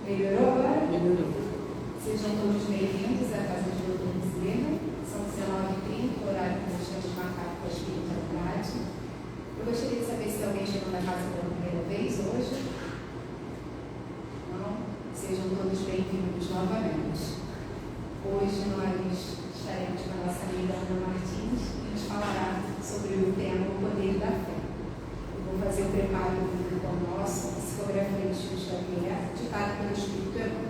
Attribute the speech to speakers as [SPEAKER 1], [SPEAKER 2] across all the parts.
[SPEAKER 1] Melhorou agora?
[SPEAKER 2] Melhorou.
[SPEAKER 1] Sejam todos bem-vindos à Casa de Doutor Bezerra. São 19h30, horário que nós temos marcado com a espiritualidade. Eu gostaria de saber se alguém chegou na casa pela primeira vez hoje. Não? Sejam todos bem-vindos novamente. Hoje nós estaremos com a nossa amiga Ana Martins, que nos falará sobre o tema O Poder da Fé. Eu vou fazer o preparo do pão nosso, psicografia de Chico Xavier, ditado pelo Espírito Emmanuel.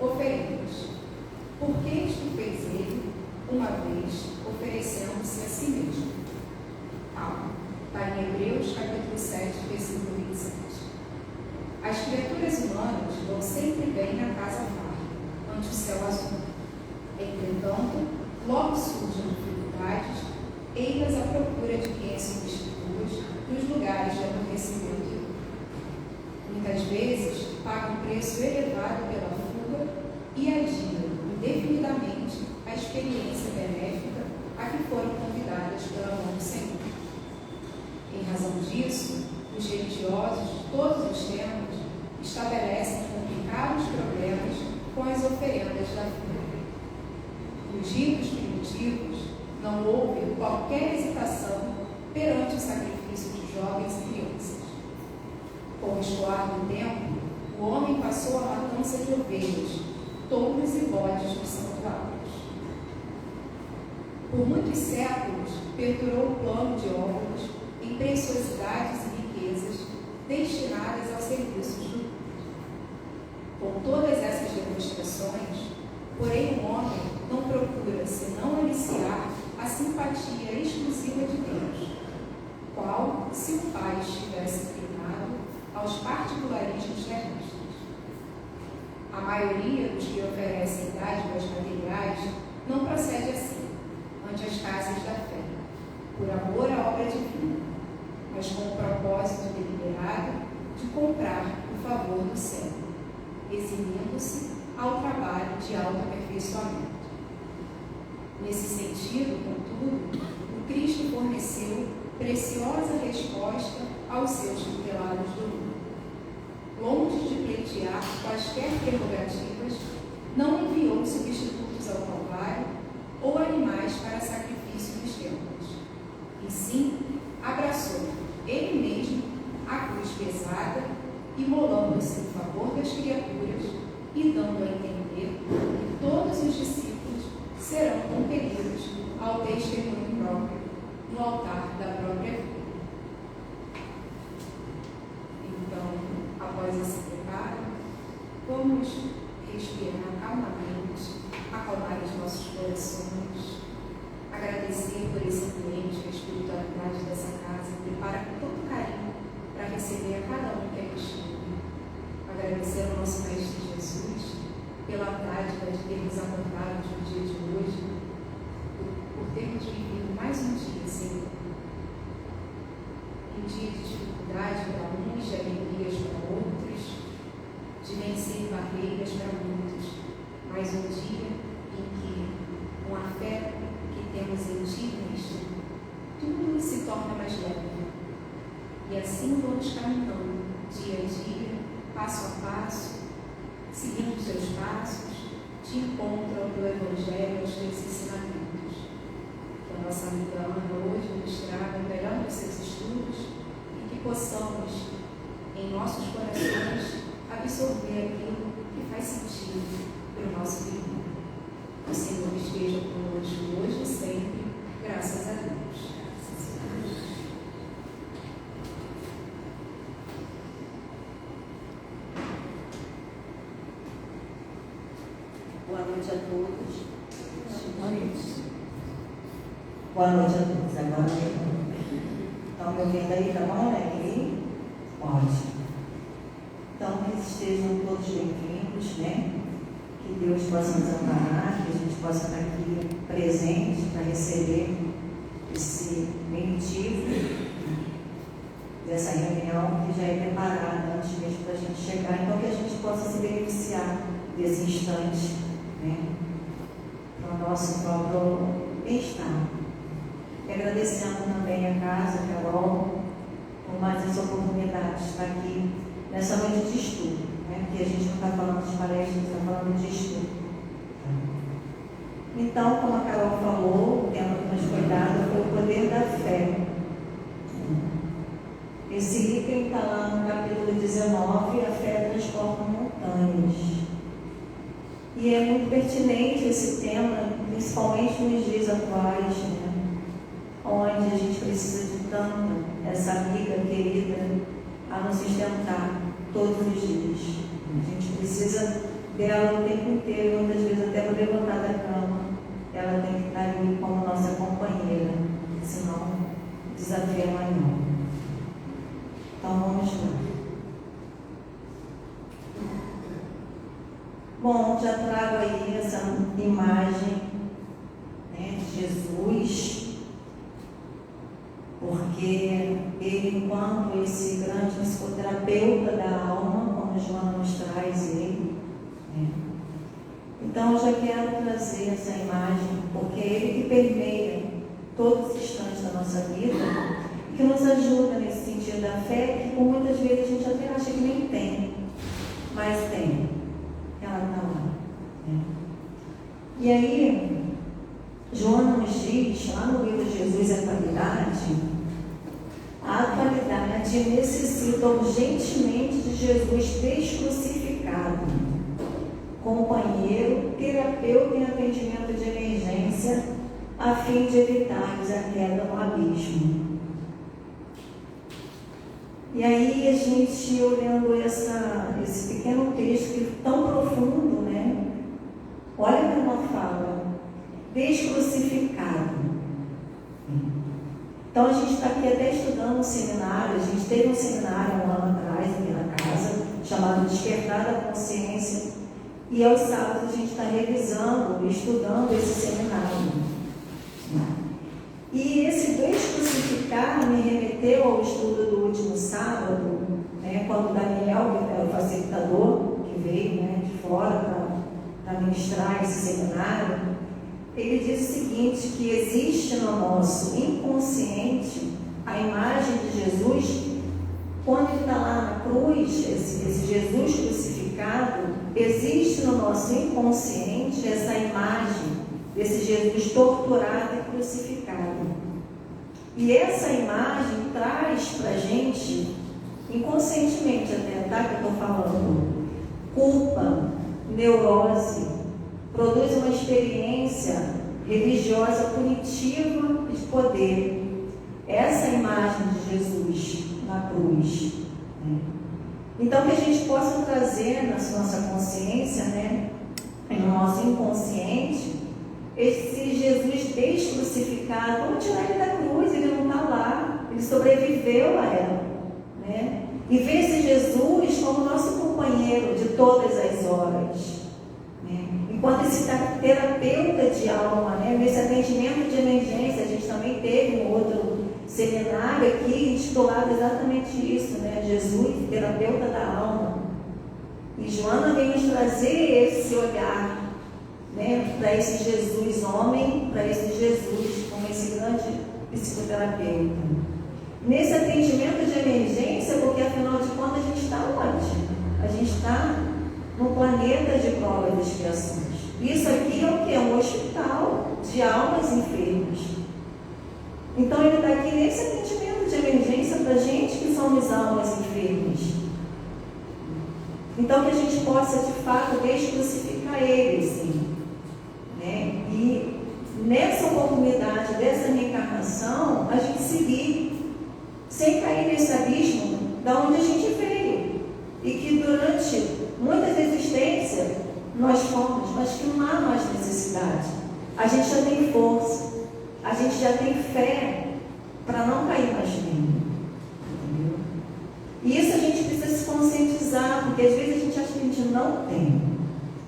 [SPEAKER 1] Oferendas. Por que isto fez ele, uma vez, oferecendo-se a si mesmo? Calma. Está em Hebreus, capítulo 7, versículo 27. As criaturas humanas vão sempre bem na casa farta, ante o céu azul. Entretanto, logo surgem dificuldades, eis à procura de quem as substitua nos lugares de aborrecimento. Muitas vezes, pagam um preço elevado pela fuga e adiam indefinidamente a experiência benéfica a que foram convidadas pela mão do Senhor. Em razão disso, os religiosos de todos os tempos estabelecem complicados problemas com as oferendas da fé. Nos ritos primitivos, não houve qualquer hesitação perante o sacrifício de jovens e crianças. Com o escoar do tempo, o homem passou a matança de ovelhas, touros e bodes nos santuários. Por muitos séculos, perdurou o plano de órgãos em preciosidades e riquezas destinadas aos serviços do mundo. Com todas essas demonstrações, porém o homem não procura senão aliciar a simpatia exclusiva de Deus, qual, se o Pai estivesse inclinado aos particularismos terrestres. A maioria dos que oferecem dádivas materiais não procede assim, ante as casas da fé, por amor à obra divina, mas com o propósito deliberado de comprar o favor do céu, eximindo-se ao trabalho de autoaperfeiçoamento. Nesse sentido, contudo, o Cristo forneceu preciosa resposta aos seus tutelados do mundo. Longe de pleitear quaisquer prerrogativas, não enviou substitutos ao Calvário ou animais para sacrifício dos templos. E sim, abraçou ele mesmo a cruz pesada, imolando-se em favor das criaturas e dando a entender que todos os discípulos serão compelidos ao testemunho próprio no altar da própria vida. Então, após esse preparo, vamos respirar calmamente, acalmar os nossos corações, agradecer por esse ambiente que a espiritualidade dessa casa prepara com todo carinho para receber a cada um que aqui chega. Agradecer ao nosso Mestre Jesus pela dádiva de ter nos acordado no dia de hoje, por termos vivido mais um dia, Senhor. Um dia de dificuldade para uns, de alegrias para outros, de vencer barreiras para muitos, mas um dia em que, com a fé que temos em Ti, Cristo, tudo se torna mais leve. E assim vamos caminhando, dia a dia, passo a passo, seguindo os Teus passos, de encontro ao Teu Evangelho, aos Teus ensinamentos. Que a nossa amiga Ana hoje nos traga o melhor dos seus estudos e que possamos, em nossos corações, absorver aquilo que faz sentido para o nosso viver. O Senhor esteja conosco hoje e sempre, graças a Deus.
[SPEAKER 3] Boa noite a todos.
[SPEAKER 2] Boa noite.
[SPEAKER 3] Boa noite a todos. Agora estão me ouvindo aí, tá bom, né? Aqui? Ótimo. Então, que estejam todos bem-vindos, né? Que Deus possa nos amparar, que a gente possa estar aqui presente para receber esse benitivo dessa reunião que já é preparada antes mesmo da gente chegar, então que a gente possa se beneficiar desse instante, né, para o nosso próprio bem-estar. E agradecendo também a casa, a Carol, por mais essa oportunidade de estar aqui nessa noite de estudo. né? Porque a gente não está falando de palestra, a gente está falando de estudo. Então, como a Carol falou, o tema que nos foi dado foi o poder da fé. Esse item está lá no capítulo 19, a fé transforma montanhas. E é muito pertinente esse tema, principalmente nos dias atuais, né? Onde a gente precisa de tanto essa amiga querida a nos sustentar todos os dias. A gente precisa dela o tempo inteiro, muitas vezes até para levantar da cama, ela tem que estar ali como nossa companheira, senão o desafio é maior. Então vamos lá. Bom, já trago aí essa imagem, né, de Jesus, porque ele, enquanto esse grande psicoterapeuta da alma, como Joana nos traz ele, né? Então eu já quero trazer essa imagem, porque é ele que permeia todos os instantes da nossa vida, que nos ajuda nesse sentido da fé, que por muitas vezes a gente até acha que nem tem, mas tem. Ela está lá. Né? E aí, Joana nos diz, lá no livro Jesus e a atualidade necessita urgentemente de Jesus descrucificado, companheiro, terapeuta em atendimento de emergência, a fim de evitar-lhes a queda no abismo. E aí a gente, olhando esse pequeno texto que é tão profundo, né? Olha como ela fala, descrucificado. Então a gente está aqui até estudando um seminário, a gente teve um seminário um ano atrás aqui na casa, chamado Despertar da Consciência, e aos sábados a gente está revisando, estudando esse seminário. E esse descrucificar me remeteu ao estudo do último sábado, né, quando o Daniel, que é o facilitador, que veio, né, de fora para ministrar esse seminário, ele diz o seguinte, que existe no nosso inconsciente a imagem de Jesus, quando ele está lá na cruz, esse Jesus crucificado, existe no nosso inconsciente essa imagem desse Jesus torturado e crucificado. E essa imagem traz para a gente, inconscientemente até, tá, que eu estou falando, culpa, neurose, produz uma experiência religiosa punitiva de poder. Essa imagem de Jesus na cruz. Né? Então, que a gente possa trazer na nossa consciência, né, no nosso inconsciente, esse Jesus descrucificado, vamos tirar ele da cruz, ele não está lá, ele sobreviveu a ela, né? E ver esse Jesus como nosso companheiro de todas as horas, né? Enquanto esse terapeuta de alma, né, nesse atendimento de emergência, a gente também teve um outro seminário aqui intitulado exatamente isso, né? Jesus, terapeuta da alma. E Joana vem nos trazer esse olhar, né, para esse Jesus homem, para esse Jesus como esse grande psicoterapeuta. Nesse atendimento de emergência, porque afinal de contas a gente está onde? A gente está num planeta de provas e expiações. Isso aqui é o que? É um hospital de almas enfermas. Então ele está aqui nesse atendimento de emergência para a gente que somos almas enfermas. Então que a gente possa de fato descrucificar ele, sim. Né? E nessa oportunidade dessa reencarnação, a gente seguir, sem cair nesse abismo da onde a gente veio. E que durante muitas existências nós fomos, mas que não há mais necessidade. A gente já tem força, a gente já tem fé para não cair mais nele. Entendeu? E isso a gente precisa se conscientizar, porque às vezes a gente acha que a gente não tem,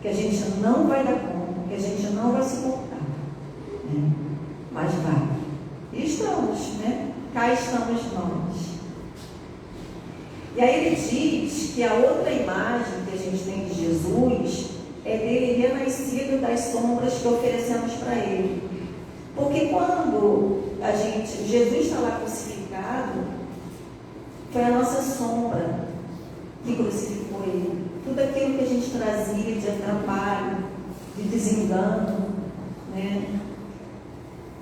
[SPEAKER 3] que a gente não vai dar conta, que a gente não vai suportar, né? Mas vai. E estamos, né? Cá estamos nós. E aí ele diz que a outra imagem que a gente tem de Jesus é dele renascido das sombras que oferecemos para ele. Porque quando Jesus está lá crucificado, foi a nossa sombra que crucificou ele. tudo aquilo que a gente trazia de atrapalho, de desengano, né?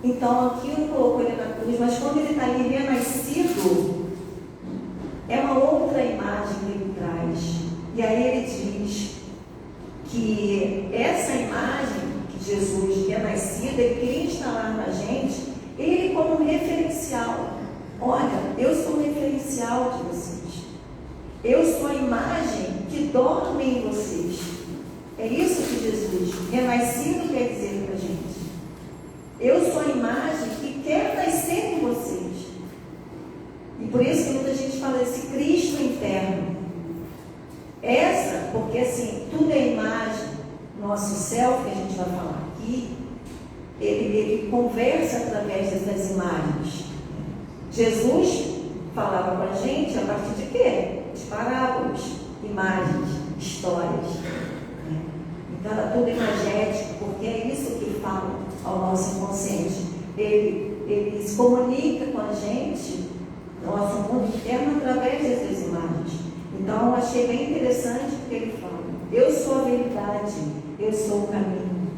[SPEAKER 3] Então aquilo colocou ele na cruz, mas quando ele está ali renascido, é uma outra imagem que ele traz. E aí ele diz que essa imagem que Jesus renascido, ele queria instalar na gente, ele como um referencial. Olha, eu sou o referencial de vocês. Eu sou a imagem que dorme em vocês. É isso que Jesus, renascido, quer dizer para a gente. Eu sou a imagem que quer nascer em vocês. E por isso que muita gente fala esse Cristo interno. Essa, porque assim, tudo é imagem. Nosso self, que a gente vai falar aqui, ele conversa através dessas imagens. Jesus falava com a gente a partir de quê? De parábolas, imagens, histórias. Então era tudo imagético, porque é isso que fala ao nosso inconsciente. Ele se comunica com a gente, nosso mundo interno, através dessas imagens. Então eu achei bem interessante porque ele fala: eu sou a verdade, eu sou o caminho.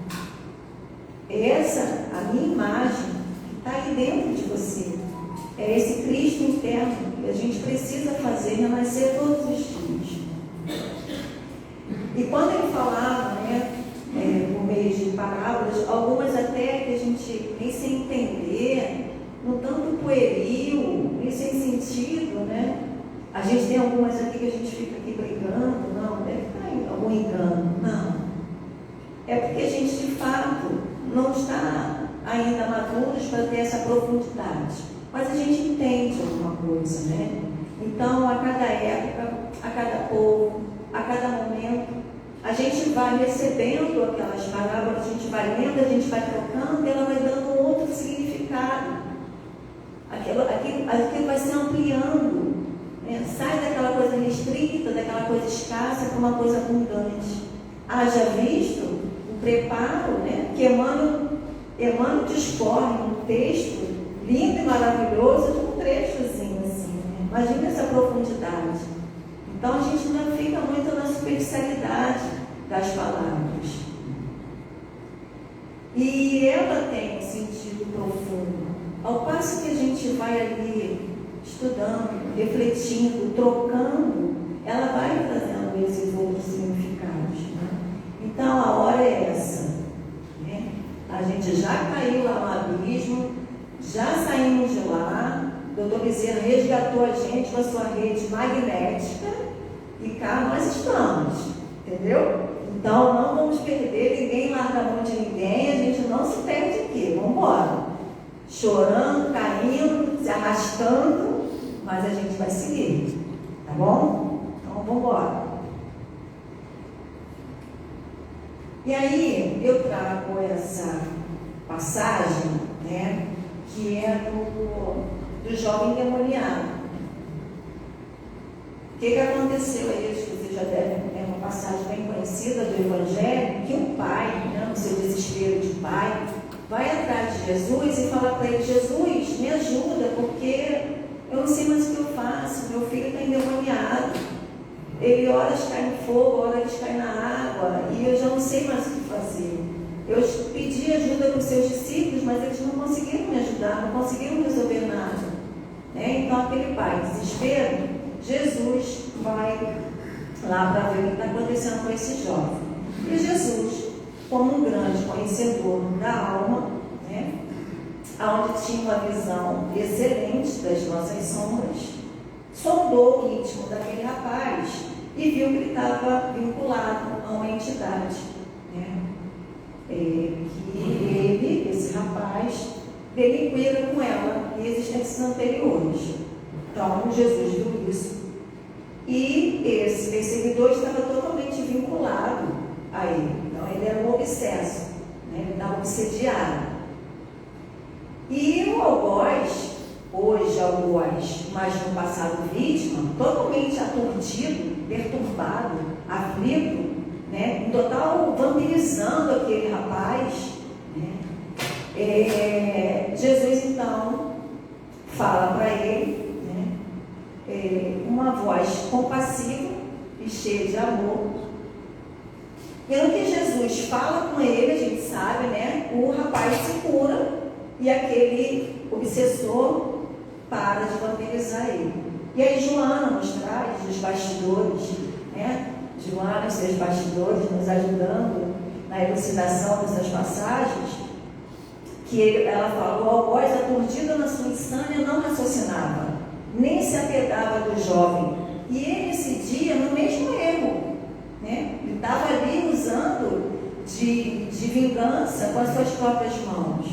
[SPEAKER 3] Essa, a minha imagem, que está aí dentro de você, é esse Cristo interno que a gente precisa fazer renascer todos os dias. E quando ele falava, por meio de parábolas, algumas até que a gente nem sem entender, no tanto pueril, nem sem sentido, né? A gente tem algumas aqui que a gente fica aqui brigando, não, deve estar algum engano, não. É porque a gente de fato não está ainda maduros para ter essa profundidade. Mas a gente entende alguma coisa, né? Então, a cada época, a cada povo, a cada momento, a gente vai recebendo aquelas parábolas, a gente vai lendo, a gente vai trocando, e ela vai dando um outro significado. Aquilo vai se ampliando, né? Sai daquela coisa restrita, daquela coisa escassa, para uma coisa abundante. Haja visto o preparo, né? Que Emmanuel discorre um texto lindo e maravilhoso de um trechozinho assim, né? Imagina essa profundidade. Então a gente ainda fica muito na superficialidade das palavras. E ela tem um sentido profundo. Ao passo que a gente vai ali estudando, refletindo, trocando, ela vai trazendo esses outros significados, né? Então a hora é essa, né? A gente já caiu lá no abismo, já saímos de lá, o doutor Bezerra resgatou a gente com a sua rede magnética e cá nós estamos, entendeu? Então não vamos perder, ninguém larga a mão de ninguém, a gente não se perde aqui, vamos embora. Chorando, caindo, se arrastando, mas a gente vai seguir, tá bom? Então vamos embora. E aí eu trago essa passagem, né, que é do jovem demoniado. O que aconteceu aí? Acho que você já deve, é uma passagem bem conhecida do Evangelho, que um pai, né, no seu desespero de pai, vai atrás de Jesus e fala para ele: Jesus, me ajuda, porque eu não sei mais o que eu faço, meu filho está endemoniado. Ele horas cai no fogo, horas cai na água, e eu já não sei mais o que fazer. Eu pedi ajuda para os seus discípulos, mas eles não conseguiram me ajudar, não conseguiram resolver nada, né? Então aquele pai, desespero, Jesus vai lá para ver o que está acontecendo com esse jovem. E Jesus, como um grande conhecedor da alma, né, onde tinha uma visão excelente das nossas sombras, sondou o íntimo daquele rapaz e viu que ele estava vinculado a uma entidade, né? Que ele, esse rapaz, delinquira com ela em existências anteriores. Então Jesus viu isso e esse perseguidor estava totalmente vinculado a ele. Então ele era um obsesso, né? Ele estava obsediado. E o algoz, hoje algoz, mas no passado vítima, totalmente aturdido, perturbado, aflito, né? Em total vampirizando aquele rapaz, né? Jesus então fala para ele, né? Uma voz compassiva, e cheia de amor. E no que Jesus fala com ele, a gente sabe, né? O rapaz se cura e aquele obsessor para de vampirizar ele. E aí Joana nos traz os bastidores, né? Joana e seus bastidores nos ajudando na elucidação dessas passagens, que ela falou: o algoz aturdido na sua insânia não raciocinava, nem se apegava do jovem, e ele incidia no mesmo erro, né? Ele estava ali usando de vingança com as suas próprias mãos.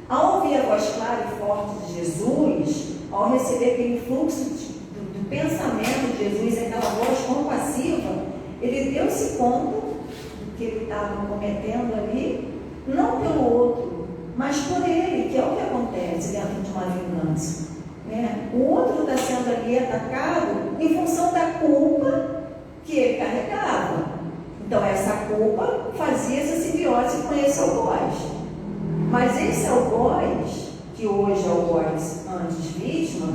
[SPEAKER 3] Ao ouvir a voz clara e forte de Jesus, ao receber aquele fluxo do pensamento de Jesus, aquela voz compassiva, ele deu-se conta do que ele estava cometendo ali, não pelo outro, mas por ele, que é o que acontece dentro de uma vingança, né? O outro está sendo ali atacado em função da culpa que ele carregava. Então essa culpa fazia essa simbiose com esse algoz. Mas esse algoz, que hoje é algoz antes vítima,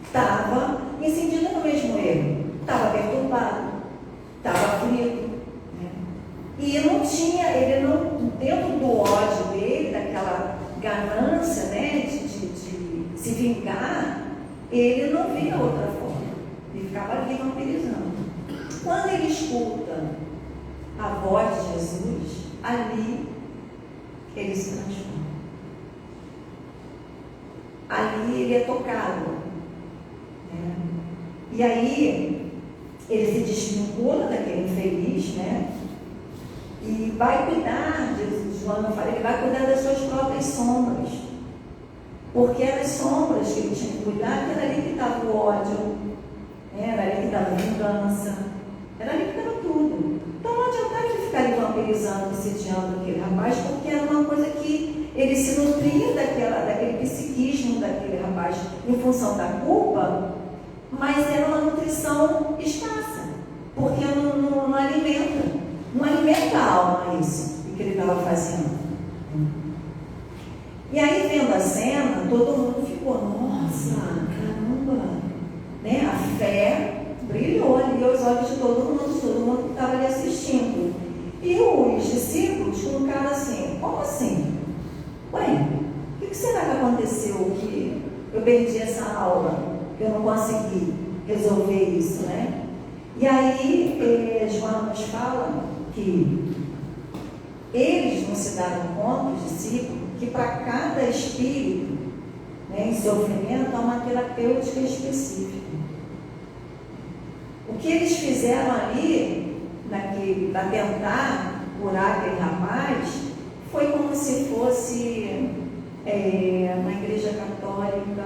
[SPEAKER 3] estava incidindo no mesmo erro, estava perturbado, estava aflito, né? E não tinha, ele não, dentro do ódio dele, daquela ganância, né, de se vingar, ele não via outra forma, ele ficava ali vampirizando. Quando ele escuta a voz de Jesus, ali ele se transforma. Ali ele é tocado, né? E aí ele se desvincula daquele infeliz, né? E vai cuidar, Joana fala, ele vai cuidar das suas próprias sombras, porque eram as sombras que ele tinha que cuidar, que era ali que estava o ódio, né? Era ali que estava a vingança, era ali que estava tudo. Então não adiantava ele ficar ali vampirizando, sediando aquele rapaz, porque era uma coisa que ele se nutria daquele psiquismo daquele rapaz em função da culpa, mas era uma nutrição escassa, porque não alimenta a alma isso que ele estava fazendo. E aí, vendo a cena, todo mundo ficou: nossa, caramba, né? A fé brilhou ali aos olhos de todo mundo que estava ali assistindo. E os discípulos colocaram assim: como assim? Ué, o que será que aconteceu que eu perdi essa aula, que eu não consegui resolver isso, né? E aí, João nos fala que eles não se daram conta, os discípulos, que para cada espírito, né, em sofrimento há uma terapêutica específica. O que eles fizeram ali, para tentar curar aquele rapaz, foi como se fosse na igreja católica,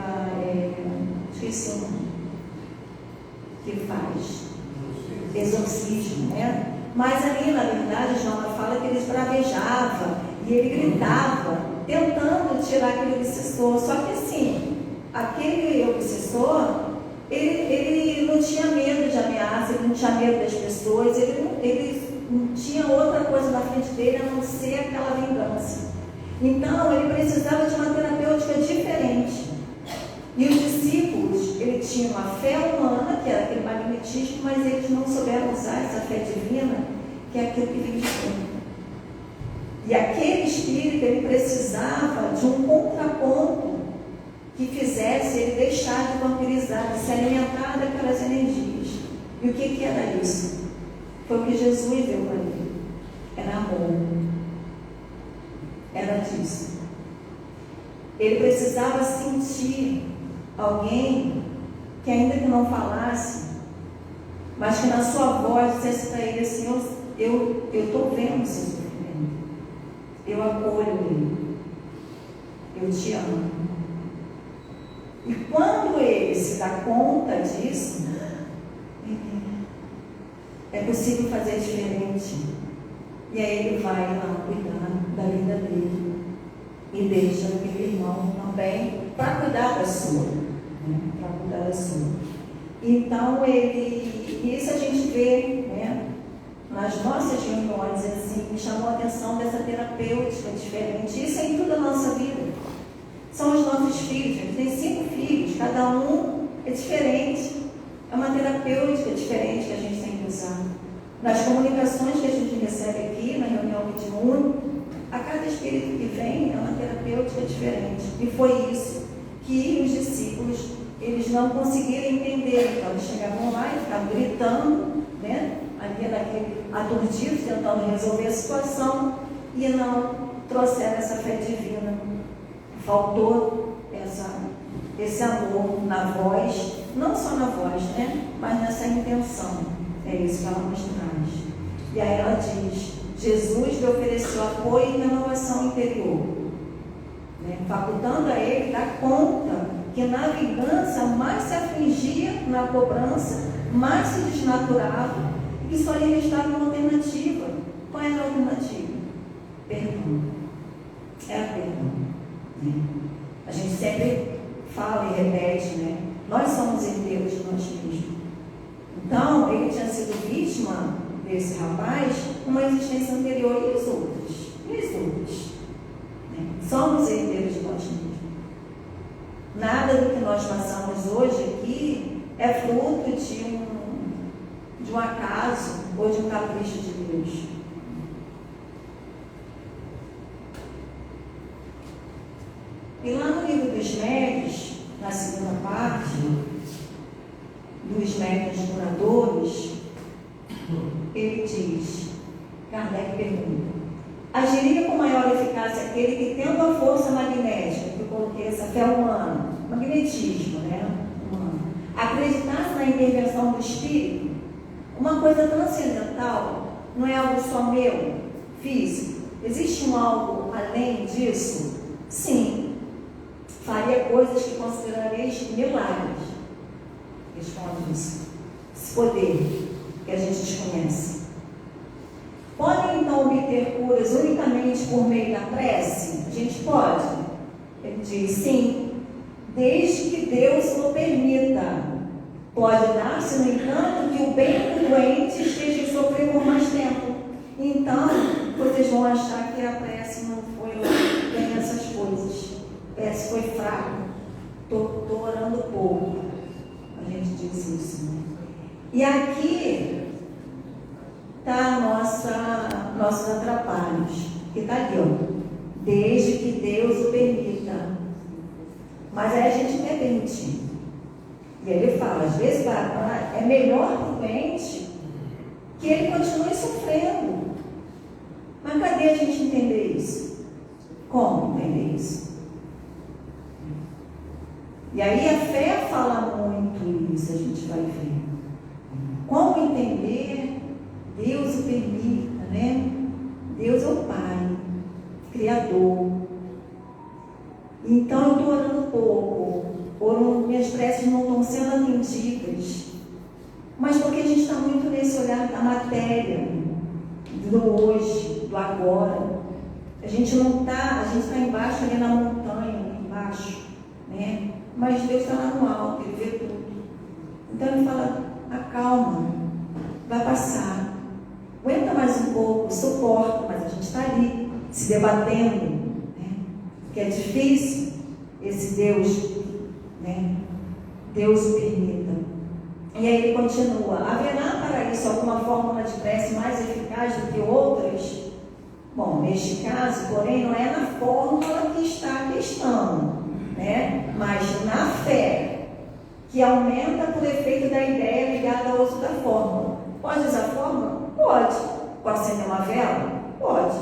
[SPEAKER 3] esqueci o nome, que faz exorcismo, né? Mas ali, na verdade, Joana fala que eles bravejavam e ele gritava, tentando tirar aquele obsessor. Só que assim, aquele obsessor, ele não tinha medo de ameaça, ele não tinha medo das pessoas, ele não tinha outra coisa na frente dele a não ser aquela vingança. Então, ele precisava de uma terapêutica diferente. E os discípulos, eles tinham a fé humana, que era aquele magnetismo, mas eles não souberam usar essa fé divina, que é aquilo que vem de dentro. E aquele espírito, ele precisava de um contraponto que fizesse ele deixar de vampirizar, de se alimentar daquelas energias. E o que era isso? Foi o que Jesus deu para ele. Era amor. Era disso. Ele precisava sentir alguém que, ainda que não falasse, mas que na sua voz dissesse para ele assim: eu estou vendo o seu sofrimento, eu acolho ele, eu te amo. E quando ele se dá conta disso, é possível fazer diferente. E aí ele vai lá cuidar da vida dele e deixa aquele irmão também para cuidar da sua, né? Para cuidar da sua. Então isso a gente vê, né, nas nossas reuniões, assim, me chamou a atenção dessa terapêutica diferente. Isso é em toda a nossa vida. São os nossos filhos, a gente tem 5 filhos, cada um é diferente. É uma terapêutica precisar. Nas comunicações que a gente recebe aqui, na reunião Mediúnica, a cada espírito que vem é uma terapêutica diferente. E foi isso que os discípulos, eles não conseguiram entender. Então, eles chegavam lá e ficavam gritando, né? Ali naquele aturdido, tentando resolver a situação, e não trouxeram essa fé divina. Faltou esse amor na voz, não só na voz, né? Mas nessa intenção. É isso que ela nos traz. E aí ela diz: Jesus lhe ofereceu apoio e renovação interior, né? Facultando a ele dar conta que na vingança mais se afligia, na cobrança mais se desnaturava, e que só lhe restava uma alternativa. Qual era a alternativa? Perdão. É a perdão, né? A gente sempre fala e repete, né? Nós somos herdeiros de nós mesmos. Então, ele tinha sido vítima desse rapaz uma existência anterior, e os outros? E os outros? Né? Somos herdeiros de nós mesmos. Nada do que nós passamos hoje aqui é fruto de um acaso ou de um capricho de Deus. E lá no livro dos médios, na segunda parte, dos médios curadores, ele diz, Kardec pergunta: agiria com maior eficácia aquele que, tendo a força magnética, que eu coloquei essa fé humana, magnetismo, né, humano, acreditasse na intervenção do espírito? Uma coisa transcendental não é algo só meu, físico. Existe um algo além disso? Sim. Faria coisas que considerareis milagres. Responde isso. Esse poder que a gente desconhece. Podem então obter curas unicamente por meio da prece? A gente pode? Ele diz sim, desde que Deus o permita. Pode dar-se, no entanto, que o bem do doente esteja em sofrer por mais tempo. Então, vocês vão achar que a prece não foi bem essas coisas. A prece foi fraca. Estou orando pouco. A gente diz isso, né? E aqui está nossos atrapalhos. Que está ali, ó. Desde que Deus o permita. Mas aí a gente quer permitir. E ele fala, às vezes é melhor para o doente que ele continue sofrendo. Mas cadê a gente entender isso? Como entender isso? E aí a fé fala muito isso, a gente vai ver. Como entender? Deus o permita, né? Deus é o Pai, Criador. Então eu estou orando pouco, minhas preces não estão sendo atendidas. Mas porque a gente está muito nesse olhar da matéria, do hoje, do agora. A gente está embaixo ali na montanha, ali embaixo, né? Mas Deus está lá no alto, Ele vê tudo. Então Ele fala, acalma, vai passar. Aguenta mais um pouco, suporta, mas a gente está ali, se debatendo, né? Que é difícil esse Deus, né? Deus o permita. E aí ele continua, haverá para isso alguma fórmula de prece mais eficaz do que outras? Bom, neste caso, porém, não é na fórmula que está a questão, né? Mas na fé, que aumenta por efeito da ideia ligada ao uso da fórmula. Pode usar a fórmula? Pode. Posso acender uma vela? Pode.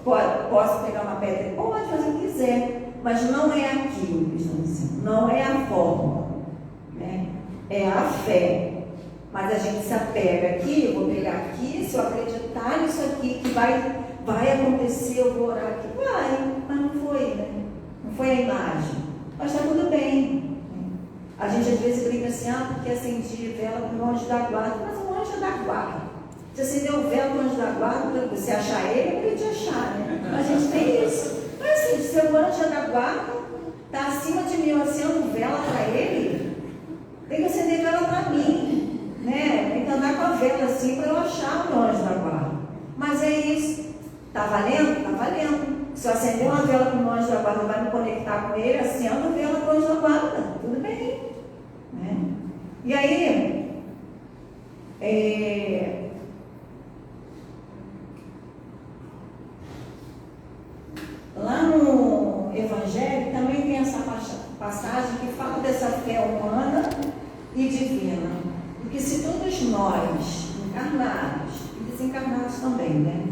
[SPEAKER 3] Posso pegar uma pedra? Pode, fazer o que quiser. Mas não é aquilo que estão dizendo. Não é a fórmula, né? É a fé. Mas a gente se apega aqui, eu vou pegar aqui, se eu acreditar nisso aqui, que vai acontecer, eu vou orar aqui. Vai, mas não foi, né? Não foi a imagem. Mas está tudo bem. A gente às vezes brinca assim, porque acendi vela para o anjo da guarda. Mas o anjo é da guarda. Se acendeu vela para o anjo da guarda, para você achar ele, é para ele te achar, né? A gente tem isso. Mas assim, se o anjo é da guarda, está acima de mim, eu acendo vela para ele, tem que acender vela para mim, né? Tem que andar com a vela assim para eu achar o anjo da guarda. Mas é isso. Está valendo? Está valendo. Se eu acender uma vela para o anjo da guarda, vai me conectar com ele, acendo vela para o anjo da guarda. Tudo bem. Né? E aí, Lá no Evangelho também tem essa passagem que fala dessa fé humana e divina. Porque se todos nós, encarnados e desencarnados também, né,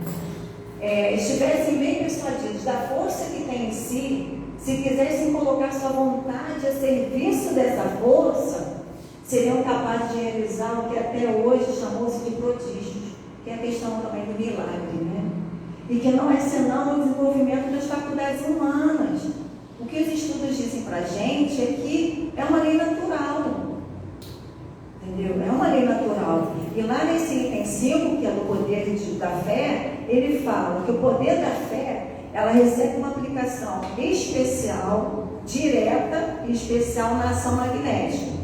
[SPEAKER 3] estivessem bem persuadidos da força que tem em si, se quisessem colocar sua vontade a serviço dessa força, seriam capazes de realizar o que até hoje chamou-se de prodígio, que é a questão também do milagre, né? E que não é senão o desenvolvimento das faculdades humanas. O que os estudos dizem para a gente é que é uma lei natural. Entendeu? É uma lei natural. E lá nesse item 5, que é do poder da fé, ele fala que o poder da fé, ela recebe uma aplicação especial, direta e especial na ação magnética.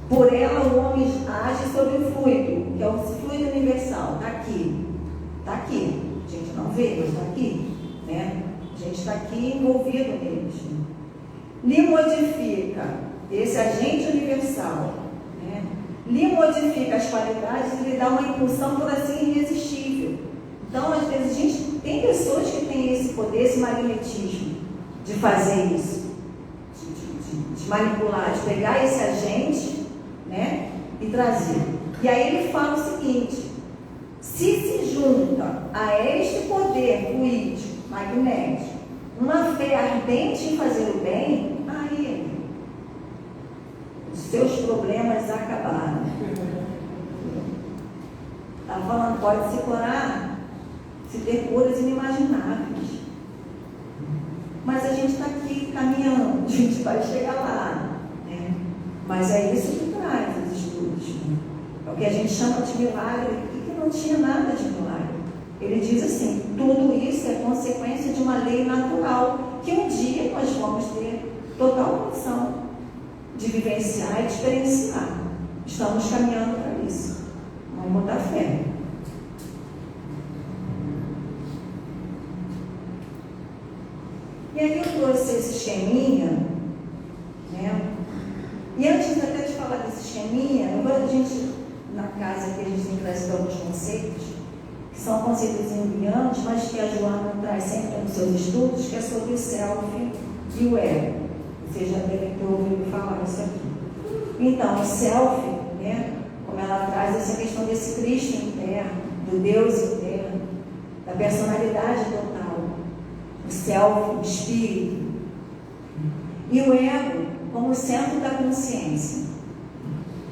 [SPEAKER 3] Por ela, o homem age sobre o fluido, que é o fluido universal. Está aqui. Está aqui. A gente não vê, mas está aqui. Né? A gente está aqui envolvido neles. Lhe modifica, esse agente universal, né? Lhe modifica as qualidades e lhe dá uma impulsão, por assim, irresistível. Então, às vezes, a gente tem pessoas que têm esse poder, esse magnetismo de fazer isso, de manipular, de pegar esse agente, né, e trazer. E aí ele fala o seguinte: se junta a este poder fluídico, magnético, uma fé ardente em fazer o bem, aí os seus problemas acabaram. Está falando, pode se curar, se ter curas inimagináveis. Mas a gente está aqui caminhando, a gente vai chegar lá, né? Mas é isso que traz os estudos, né? É o que a gente chama de milagre, e que não tinha nada de milagre. Ele diz assim: tudo isso é consequência de uma lei natural, que um dia nós vamos ter total condição de vivenciar e de experienciar. Estamos caminhando para isso. Vamos botar fé. E aí eu trouxe esse esqueminha, né? E antes até de falar desse esqueminha, a gente, na casa aqui, a gente tem trazido alguns conceitos, que são conceitos embrianos, mas que a Joana traz sempre nos seus estudos, que é sobre o self e o ego. Vocês já devem ter ouvido falar isso aqui. Então, o self, né, como ela traz essa questão desse Cristo interno, do Deus interno, da personalidade total, o self, o espírito, e o ego como centro da consciência.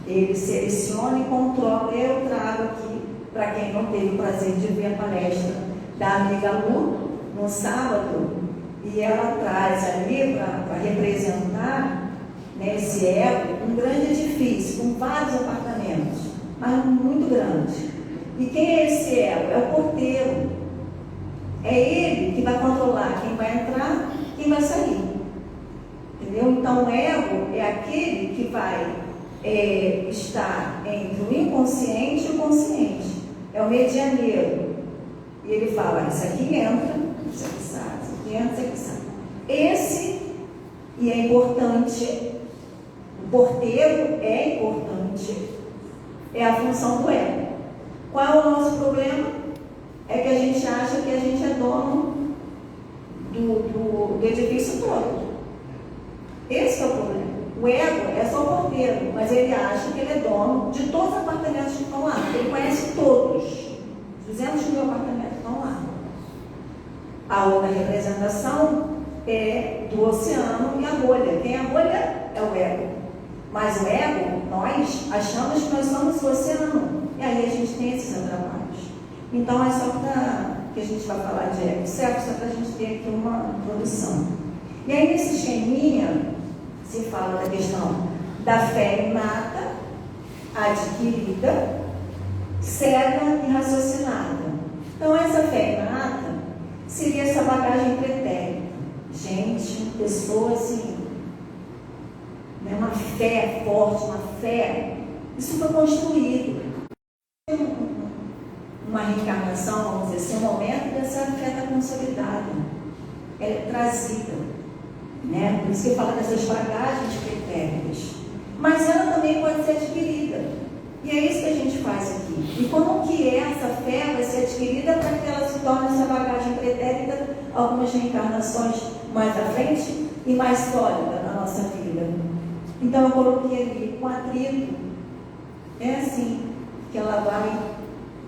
[SPEAKER 3] Ele seleciona e controla. Eu trago aqui, para quem não teve o prazer de ver a palestra da amiga Lu, no sábado, e ela traz ali para representar, né, esse ego, um grande edifício com vários apartamentos, mas muito grande. E quem é esse ego? É o porteiro. É ele que vai controlar quem vai entrar, quem vai sair. Entendeu? Então, o ego é aquele que vai estar entre o inconsciente e o consciente. É o medianeiro. E ele fala: isso aqui entra, isso aqui sai, isso aqui entra, isso aqui sai. Esse, e é importante, o porteiro é importante, é a função do ego. Qual é o nosso problema? É que a gente acha que a gente é dono do edifício todo. Esse é o problema. O ego é só o porteiro, mas ele acha que ele é dono de todos os apartamentos que estão lá. Ele conhece todos. 200 mil apartamentos estão lá. A outra representação é do oceano e a bolha. Quem é a bolha? É o ego. Mas o ego, nós achamos que nós somos o oceano. E aí a gente tem esses atrapados. Então é só para que a gente vai falar de ego, certo? Só para a gente ter aqui uma introdução. E aí nesse esqueminha se fala da questão da fé inata, adquirida, cega e raciocinada. Então essa fé inata seria essa bagagem pretérita. Gente, pessoa assim, né, uma fé forte, uma fé, isso foi construído. Uma reencarnação, vamos dizer assim, um momento dessa fé está consolidada, ela é trazida, né? Por isso que eu falo dessas bagagens pretéritas. Mas ela também pode ser adquirida. E é isso que a E como que essa fé vai ser adquirida para que ela se torne essa bagagem pretérita, algumas reencarnações mais à frente e mais sólida na nossa vida? Então eu coloquei ali o atrito. É assim que ela vai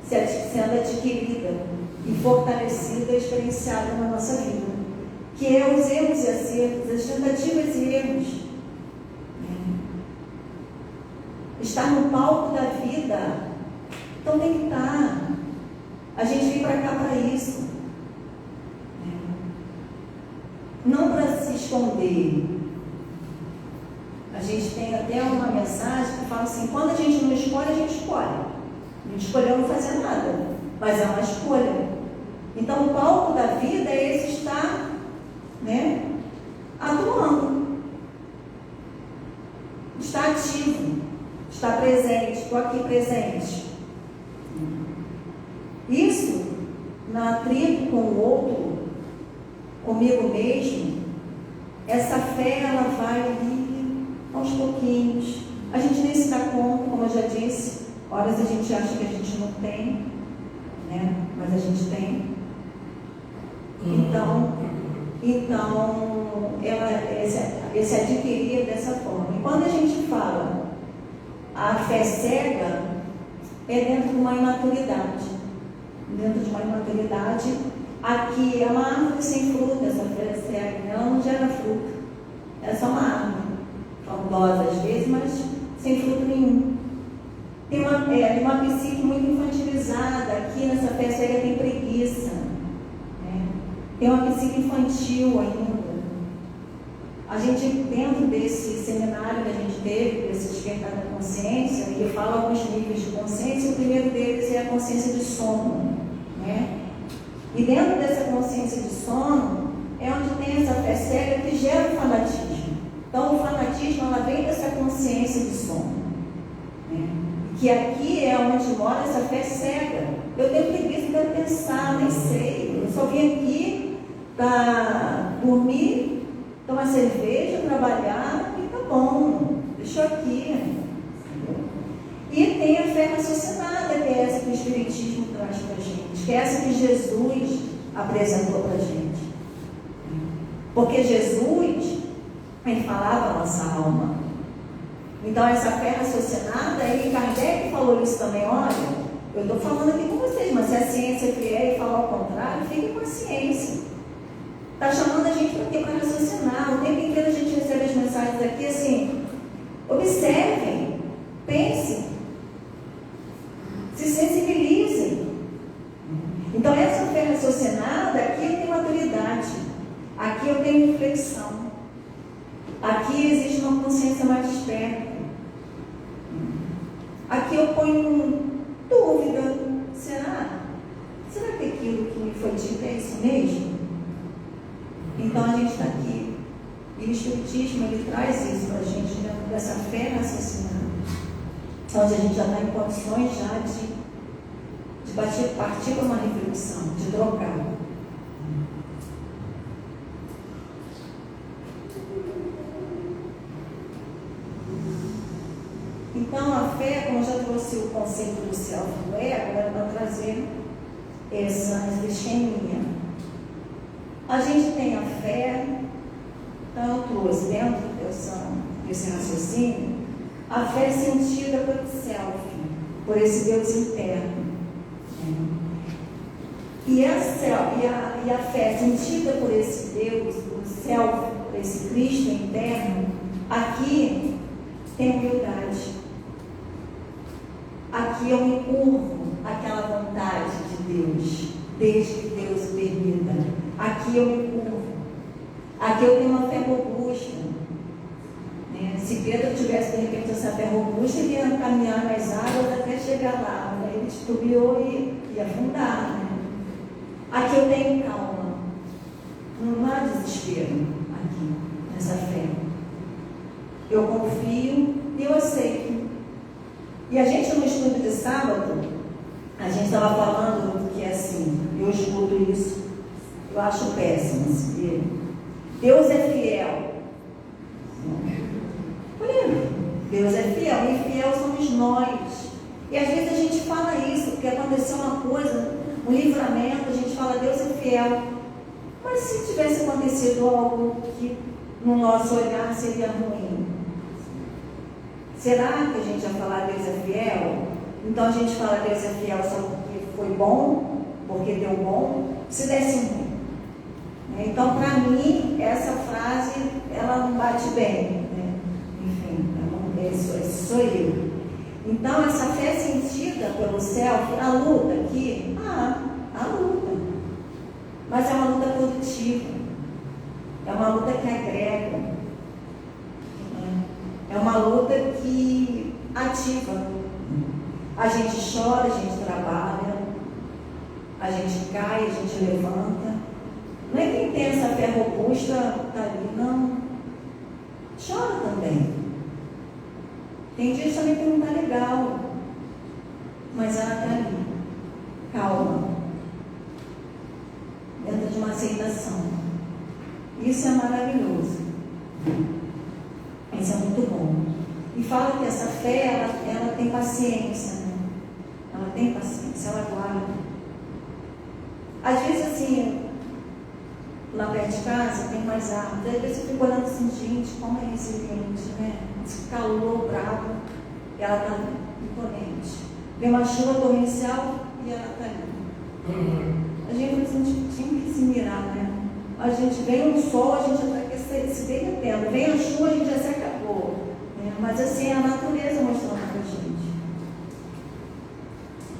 [SPEAKER 3] sendo adquirida e fortalecida e experienciada na nossa vida. Que é os erros e acertos, as tentativas e erros. Estar no palco da vida. Então tem que estar. A gente vem para cá para isso. Não para se esconder. A gente tem até uma mensagem que fala assim: quando a gente não escolhe, a gente escolhe. A gente escolheu não fazer nada, mas é uma escolha. Então o palco da vida é esse estar, atuando. Está ativo, está presente, estou aqui presente. Isso, no atrito com o outro, comigo mesmo, essa fé ela vai ali aos pouquinhos. A gente nem se dá conta, como eu já disse, horas a gente acha que a gente não tem, mas a gente tem. Então esse adquirir dessa forma. E quando a gente fala a fé cega, é dentro de uma imaturidade. Dentro de uma imaturidade, aqui é uma árvore sem fruto, essa fé cega, ela não gera fruto. É só uma árvore, frondosa às vezes, mas sem fruto nenhum. Tem uma psique muito infantilizada, aqui nessa fé cega tem preguiça. Tem uma psique infantil ainda. A gente, dentro desse seminário que a gente teve, desse despertar da consciência, ele fala alguns níveis de consciência, o primeiro deles é a consciência de sono. E dentro dessa consciência de sono, é onde tem essa fé cega que gera o fanatismo. Então, o fanatismo, ela vem dessa consciência de sono. Que aqui é onde mora essa fé cega. Eu tenho preguiça de pensar, nem sei. Eu só vim aqui para dormir, tomar cerveja, trabalhar e tá bom, deixa eu aqui. E tem a fé raciocinada, que é essa que o Espiritismo traz para a gente, que é essa que Jesus apresentou para a gente. Porque Jesus, ele falava a nossa alma. Então essa fé raciocinada, e Kardec falou isso também: olha, eu estou falando aqui com vocês, mas se a ciência vier e falar ao contrário, fique com a ciência. Está chamando a gente para quê? Para raciocinar. O tempo inteiro a gente recebe as mensagens aqui assim: observem, pensem, se sensibilizem. Então essa fé raciocinada, aqui eu tenho maturidade, aqui eu tenho reflexão, aqui existe uma consciência mais desperta, aqui eu ponho dúvida: será que aquilo que me foi dito é isso mesmo? Então a gente está aqui, e o Espiritismo ele traz isso para a gente, dentro dessa fé raciocinada, onde a gente já está em condições já de partir para uma reflexão, de trocar. Então a fé, como eu já trouxe o conceito do self do ego, agora para trazer essa esqueminha. A gente tem a fé, tanto dentro desse raciocínio, a fé sentida pelo self, por esse Deus interno. E a fé sentida por esse Deus, por self, por esse Cristo interno, aqui tem humildade. Aqui eu me curvo àquela vontade de Deus, desde que Deus o permita. Aqui eu me curvo. Aqui eu tenho uma fé robusta. Se Pedro tivesse de repente essa fé robusta, ele ia caminhar nas águas até chegar lá. Aí ele titubeou e ia afundar. Aqui eu tenho calma. Não há desespero aqui, nessa fé. Eu confio e eu aceito. E a gente, no estudo de sábado, a gente estava falando que assim, eu escuto isso, eu acho péssimo. Deus é fiel. Deus é fiel, e fiel somos nós. E às vezes a gente fala isso, uma coisa, um livramento, a gente fala, Deus é fiel. Mas se tivesse acontecido algo que no nosso olhar seria ruim, será que a gente ia falar Deus é fiel? Então a gente fala Deus é fiel só porque foi bom, porque deu bom, se desse ruim. Então, para mim, essa frase, ela não bate bem, né? Enfim, esse sou eu. Então, essa fé sentida pelo céu, a luta aqui, a luta. Mas é uma luta positiva. É uma luta que agrega. É uma luta que ativa. A gente chora, a gente trabalha, a gente cai, a gente levanta. Não é quem tem essa fé robusta está ali, não. Chora também. Tem dias também que não está legal, mas ela está ali, calma, dentro de uma aceitação. Isso é maravilhoso. Isso é muito bom. E fala que essa fé, ela tem paciência, né? Ela tem paciência, ela guarda. Às vezes, assim, lá perto de casa tem mais árvores. Às vezes eu fico olhando assim, gente, como é resiliente, né? Esse calor bravo, e ela está imponente. Vem uma chuva torrencial e ela está ali. A gente tinha que se mirar, né? A gente vem um sol, a gente já está se derretendo. Vem a chuva, a gente já se acabou. Né? Mas assim, é a natureza mostrando para a gente.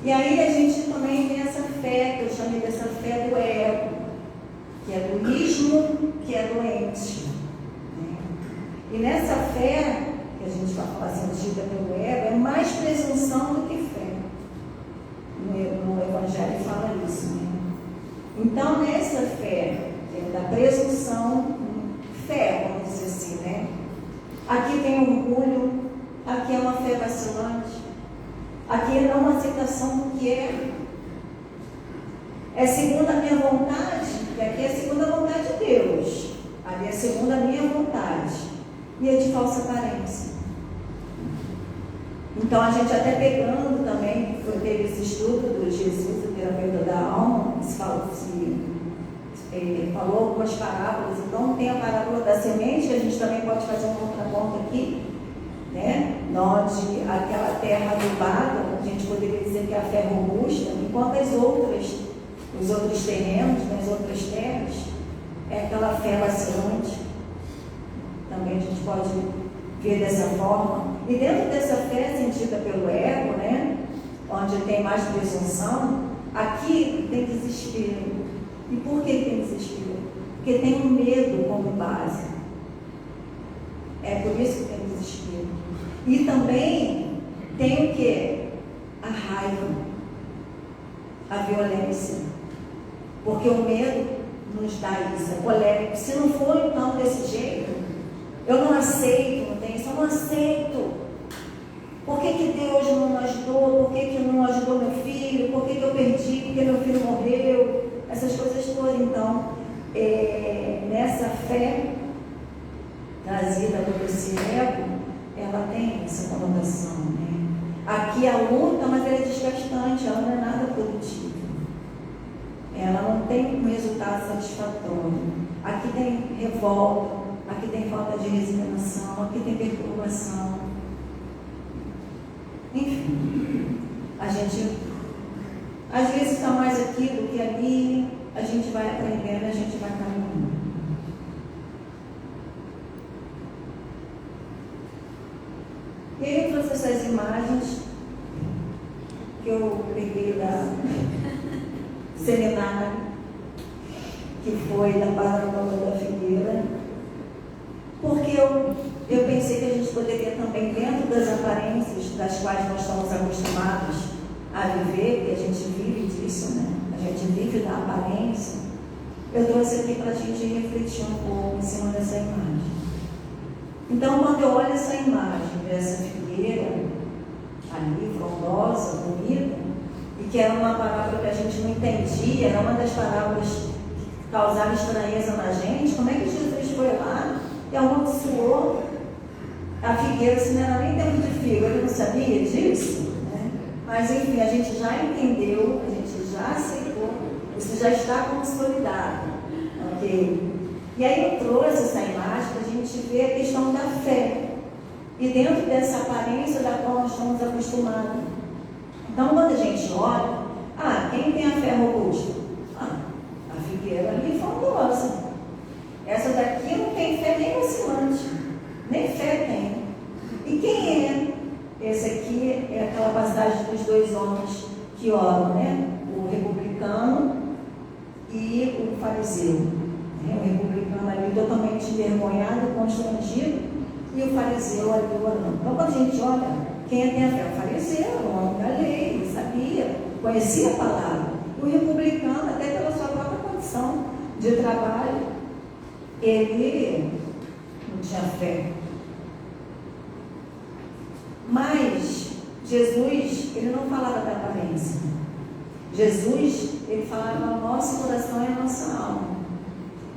[SPEAKER 3] E aí a gente também tem essa fé, que eu chamei dessa fé do ego, que é do ismo, que é doente. Né? E nessa fé, que a gente vai falar sentida pelo ego, é mais presunção do que fé. No Evangelho fala isso. Né? Então, nessa fé, que é da presunção, fé, vamos dizer assim, né? Aqui tem orgulho, aqui é uma fé vacilante, aqui é uma aceitação do que é. É segundo a minha vontade, e aqui é segundo a vontade de Deus. Ali é segundo a minha vontade. E é de falsa aparência. Então a gente até pegando também, teve esse estudo do Jesus, o terapeuta da alma, falou algumas parábolas. Então tem a parábola da semente, que a gente também pode fazer um contraponto aqui, né? Onde aquela terra adubada, a gente poderia dizer que é a fé robusta, enquanto os outros terrenos, as outras terras, é aquela fé vacilante. Também a gente pode ver dessa forma. E dentro dessa fé sentida pelo ego, né, onde tem mais presunção, aqui tem desespero. E por que tem desespero? Porque tem um medo como base. É por isso que tem desespero. E também tem o quê? A raiva, a violência. Porque o medo nos dá isso, é colérico. Se não for então desse jeito, eu não aceito, não tem isso, eu não aceito. Por que Deus não me ajudou? Por que não ajudou meu filho? Por que eu perdi? Porque meu filho morreu? Essas coisas todas. Então, nessa fé trazida por esse ego, ela tem essa conotação, né? Aqui a luta, mas ela é desgastante, ela não é nada produtiva. Ela não tem um resultado satisfatório. Aqui tem revolta, aqui tem falta de resignação, aqui tem perturbação. Enfim, a gente às vezes está mais aqui do que ali, a gente vai aprendendo, a gente vai caminhando. E aí eu trouxe essas imagens que eu peguei da seminário, que foi da Parábola da Figueira, porque eu pensei que a gente poderia também, dentro das aparências das quais nós estamos acostumados a viver, que a gente vive disso, né? A gente vive da aparência. Eu trouxe aqui para a gente refletir um pouco em cima dessa imagem. Então, quando eu olho essa imagem dessa figueira ali, frondosa, bonita, e que era uma parábola que a gente não entendia, era uma das parábolas que causava estranheza na gente, como é que Jesus foi lá e amaldiçoou a figueira, se não era nem tempo de figo? Ele não sabia disso, né? Mas enfim, a gente já entendeu, a gente
[SPEAKER 2] já aceitou, isso já está consolidado. Ok? E aí eu trouxe essa imagem para a gente ver a questão da fé. E dentro dessa aparência da qual nós estamos acostumados. Então, quando a gente olha, quem tem a fé robusta? A figueira ali frondosa. Essa daqui não tem fé nem vacilante, nem fé tem. E quem é? Esse aqui é aquela passagem dos dois homens que oram, né? O republicano e o fariseu. O republicano ali totalmente envergonhado, constrangido, e o fariseu ali orando. Então, quando a gente olha, quem tem a fé? O fariseu, o homem da lei, ele sabia, conhecia a palavra. O republicano, até pela sua própria condição de trabalho, ele não tinha fé. Mas Jesus, ele não falava da aparência. Jesus, ele falava no nosso coração e na nossa alma.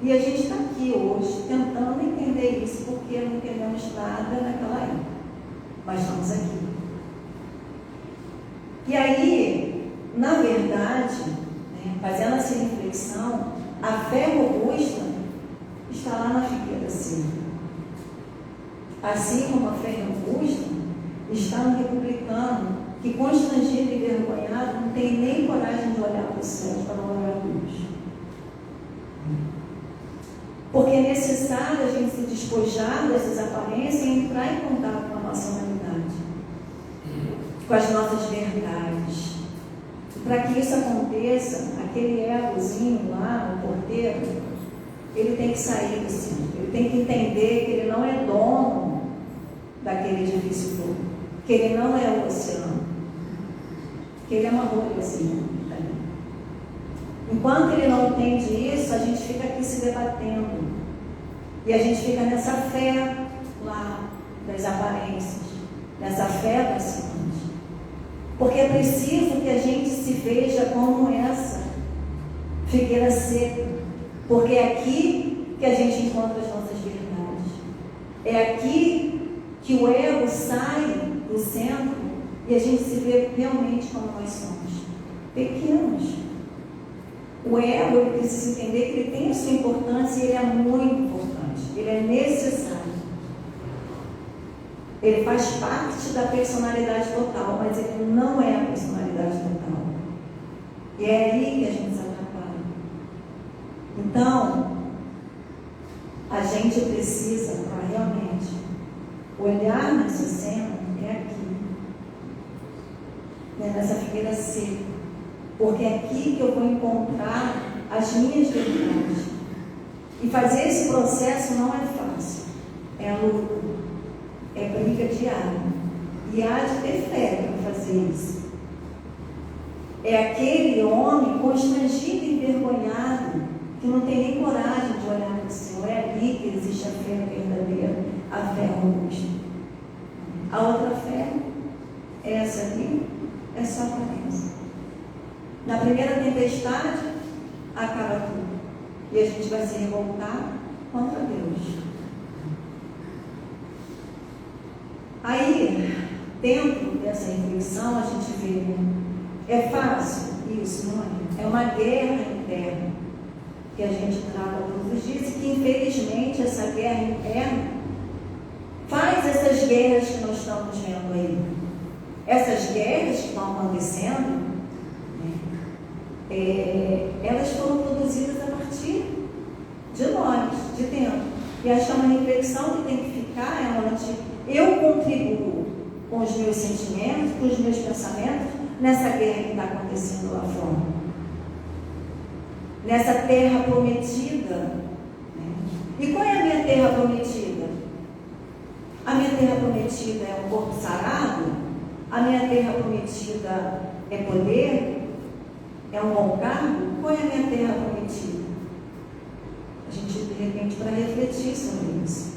[SPEAKER 2] E a gente está aqui hoje tentando entender isso, porque não entendemos nada naquela época. Mas estamos aqui. E aí, na verdade, fazendo essa reflexão, a fé robusta está lá na figueira seca. Assim como a fé robusta está no republicano, que constrangido e envergonhado não tem nem coragem de olhar para o céu para não olhar a luz. Porque é necessário a gente se despojar dessas aparências e entrar em contato com a nossa humanidade, com as nossas verdades. Para que isso aconteça, aquele egozinho lá, o porteiro, ele tem que sair do centro, ele tem que entender que ele não é dono daquele edifício todo, que ele não é o oceano, que ele é uma rolhazinha. Enquanto ele não entende isso, a gente fica aqui se debatendo. E a gente fica nessa fé lá das aparências, nessa fé vacilante. Porque é preciso que a gente se veja como essa figueira seca. Porque é aqui que a gente encontra as nossas verdades. É aqui que o ego sai do centro e a gente se vê realmente como nós somos. Pequenos. O ego, ele precisa entender que ele tem a sua importância e ele é muito importante. Ele é necessário. Ele faz parte da personalidade total, mas ele não é a personalidade total. E é aí que a gente se atrapalha. Então, a gente precisa, para realmente olhar nessa cena, é aqui, nessa figueira seca. Porque é aqui que eu vou encontrar as minhas verdades. E fazer esse processo não é fácil. É luta. É briga diária. E há de ter fé para fazer isso. É aquele homem constrangido e envergonhado, que não tem nem coragem de olhar para o Senhor. É ali que existe a fé verdadeira, a fé robusta. A outra fé, essa ali, é só aparência. Na primeira tempestade, acaba tudo. E a gente vai se revoltar contra Deus. Aí, dentro dessa reflexão, a gente vê, é fácil? Isso não é. É uma guerra interna que a gente trava todos os dias e que, infelizmente, essa guerra interna faz essas guerras que nós estamos vendo aí. Essas guerras que estão acontecendo, elas foram produzidas a partir de nós, de dentro. E acho que é uma reflexão que tem que ficar, é onde eu contribuo com os meus sentimentos, com os meus pensamentos, nessa guerra que está acontecendo lá fora. Nessa terra prometida. E qual é a minha terra prometida? A minha terra prometida é um corpo sarado? A minha terra prometida é poder? É um bom cargo? Qual é a minha terra prometida? A gente, de repente, para refletir sobre isso.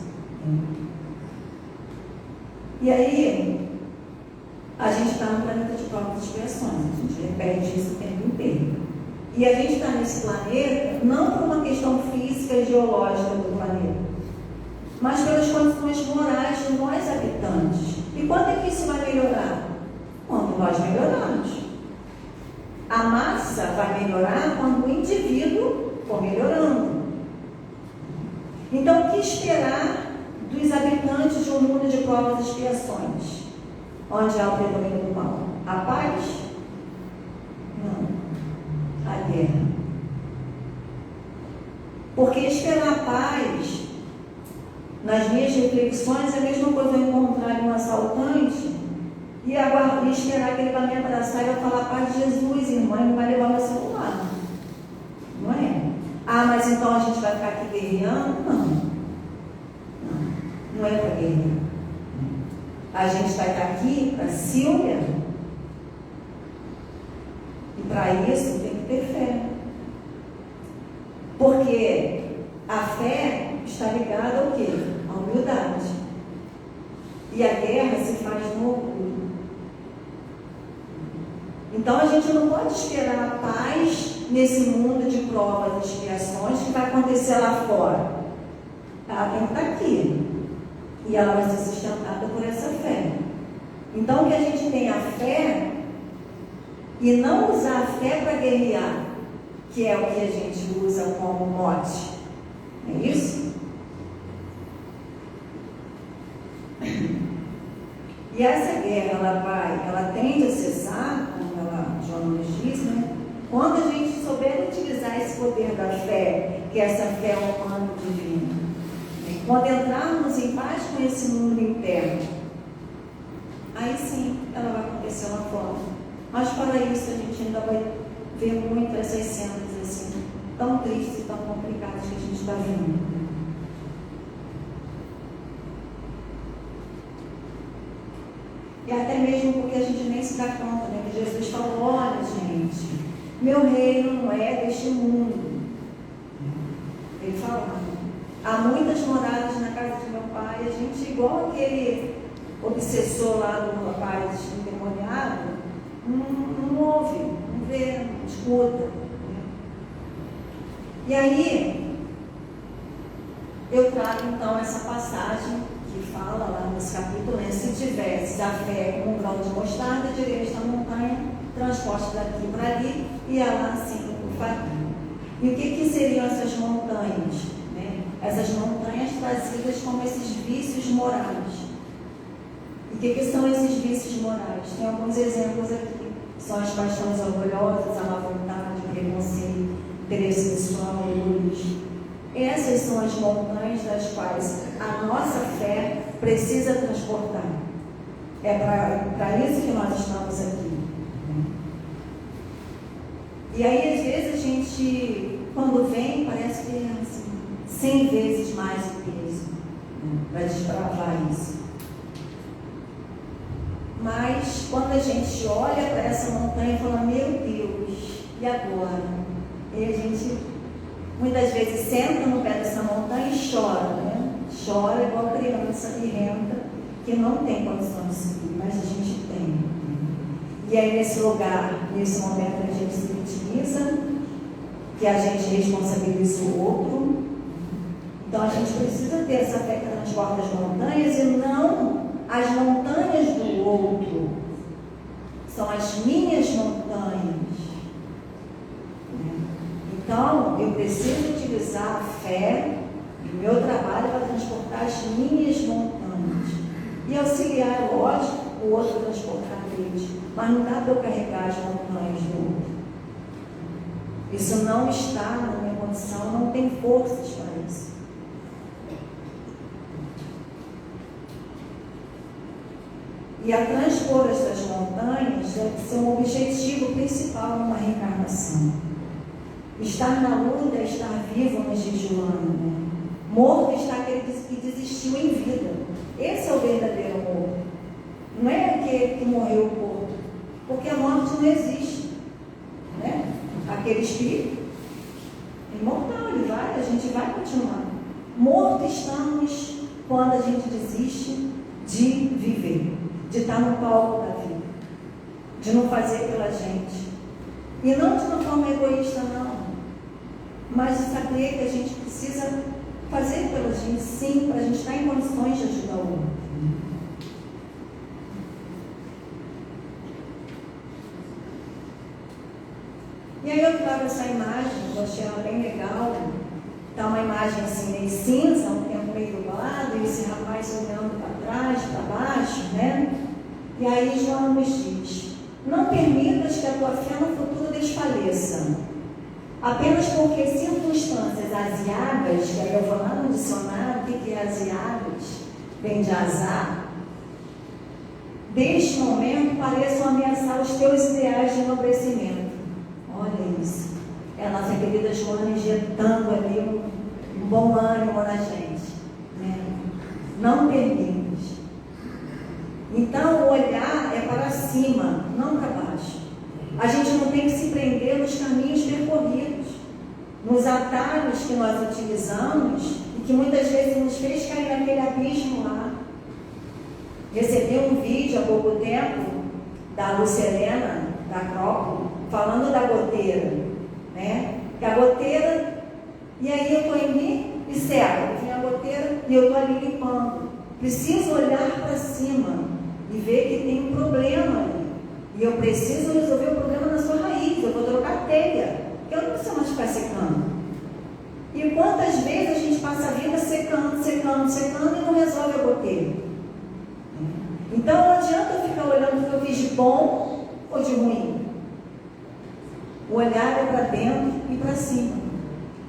[SPEAKER 2] E aí, a gente está no planeta de provas e expiações. A gente repete isso o tempo inteiro. E a gente está nesse planeta não por uma questão física e geológica do planeta, mas pelas condições morais de nós habitantes. E quando é que isso vai melhorar? Quando nós melhorarmos. A A massa vai melhorar quando o indivíduo for melhorando. Então, o que esperar dos habitantes de um mundo de provas e expiações, onde há o predomínio do mal? A paz? Não. A guerra. Porque esperar a paz, nas minhas reflexões, é a mesma coisa eu encontrar um assaltante e esperar que ele vai me abraçar e eu falar: paz de Jesus, irmã, ele vai levar meu celular. Não é? Ah, mas então a gente vai ficar aqui guerreando? Não é para guerrear. A gente vai estar aqui para se olhar. E para isso tem que ter fé. Porque a fé está ligada ao quê? À humildade. E a guerra se faz no orgulho. Então a gente não pode esperar a paz nesse mundo de provas e expiações que vai acontecer lá fora. Ela tem que estar aqui. E ela vai ser sustentada por essa fé. Então que a gente tenha a fé e não usar a fé para guerrear, que é o que a gente usa como mote. É isso? E essa guerra, ela tende a cessar, como João nos diz, né? Quando a gente souber utilizar esse poder da fé, que essa fé é um comando divino. Quando entrarmos em paz com esse mundo interno, aí sim ela vai acontecer lá fora. Mas para isso a gente ainda vai ver muito essas cenas assim, tão tristes e tão complicadas que a gente está vendo. E até mesmo porque a gente nem se dá conta, né? Que Jesus falou: olha, gente, meu reino não é deste mundo. Ele falou: há muitas moradas na casa de meu pai. A gente, igual aquele obsessor lá do rapaz endemoniado, não ouve, não vê, não escuta. E aí, eu trago então essa passagem que fala lá nesse capítulo, né? Se tivesse a fé como um grão de mostarda, diria esta montanha, transporte daqui para ali, e ela assim o faria. E o que seriam essas montanhas? Né? Essas montanhas trazidas como esses vícios morais. E o que são esses vícios morais? Tem alguns exemplos aqui. São as paixões orgulhosas, a má vontade, o preconceito, interesse pessoal, orgulho. Essas são as montanhas das quais a nossa fé precisa transportar. É para isso que nós estamos aqui. E aí, às vezes, a gente, quando vem, parece que é assim, 100 vezes mais o peso, né, para desbravar isso. Mas, quando a gente olha para essa montanha e fala: meu Deus, e agora? E a gente muitas vezes senta no pé dessa montanha e chora, né? Chora igual criança birrenta que não tem condição de subir, mas a gente tem. E aí nesse lugar, nesse momento, a gente se vitimiza, que a gente responsabiliza o outro. Então a gente precisa ter essa fé que transporta as montanhas e não as montanhas do outro. São as minhas montanhas. Então, eu preciso utilizar a fé do meu trabalho para transportar as minhas montanhas. E auxiliar, lógico, o outro a transportar deles. Mas não dá para eu carregar as montanhas do outro. Isso não está na minha condição, não tem forças para isso. E a transpor essas montanhas deve ser um objetivo principal numa reencarnação. Estar na luta é estar vivo, mas jejuando, né? Morto está aquele que desistiu em vida. Esse é o verdadeiro morto. Não é aquele que morreu o corpo, porque a morte não existe, né? Aquele espírito imortal, a gente vai continuar. Morto estamos quando a gente desiste de viver, de estar no palco da vida, de não fazer pela gente. E não de uma forma egoísta, não. Mas de saber que a gente precisa fazer pela gente, sim, para a gente estar em condições de ajudar o outro. E aí eu trago essa imagem, eu achei ela bem legal. Está uma imagem assim meio cinza, um tempo meio nublado, e esse rapaz olhando para trás, para baixo, né? E aí João nos diz: não permitas que a tua fé no futuro desfaleça, apenas porque circunstâncias aziagas, que aí eu vou lá no dicionário, o que é aziagas? Vem de azar. Deste momento pareçam ameaçar os teus ideais de enobrecimento. Olha isso. É a nossa querida Joana injetando ali um bom ânimo na gente. Né? Não permitas. Então, o olhar é para cima, não para baixo. A gente não tem que se prender nos caminhos percorridos, nos atalhos que nós utilizamos e que muitas vezes nos fez cair naquele abismo lá. Recebi um vídeo há pouco tempo da Lucelena, da Acrópole, falando da goteira, né? Que a goteira, e aí eu estou em mim e seca, vem a goteira e eu estou ali limpando. Preciso olhar para cima e ver que tem um problema ali. E eu preciso resolver o problema na sua raiz. Eu vou trocar telha. Eu não preciso mais ficar secando. E quantas vezes a gente passa a vida secando, secando, secando e não resolve a goteira? Então não adianta eu ficar olhando o que eu fiz de bom ou de ruim. O olhar é para dentro e para cima.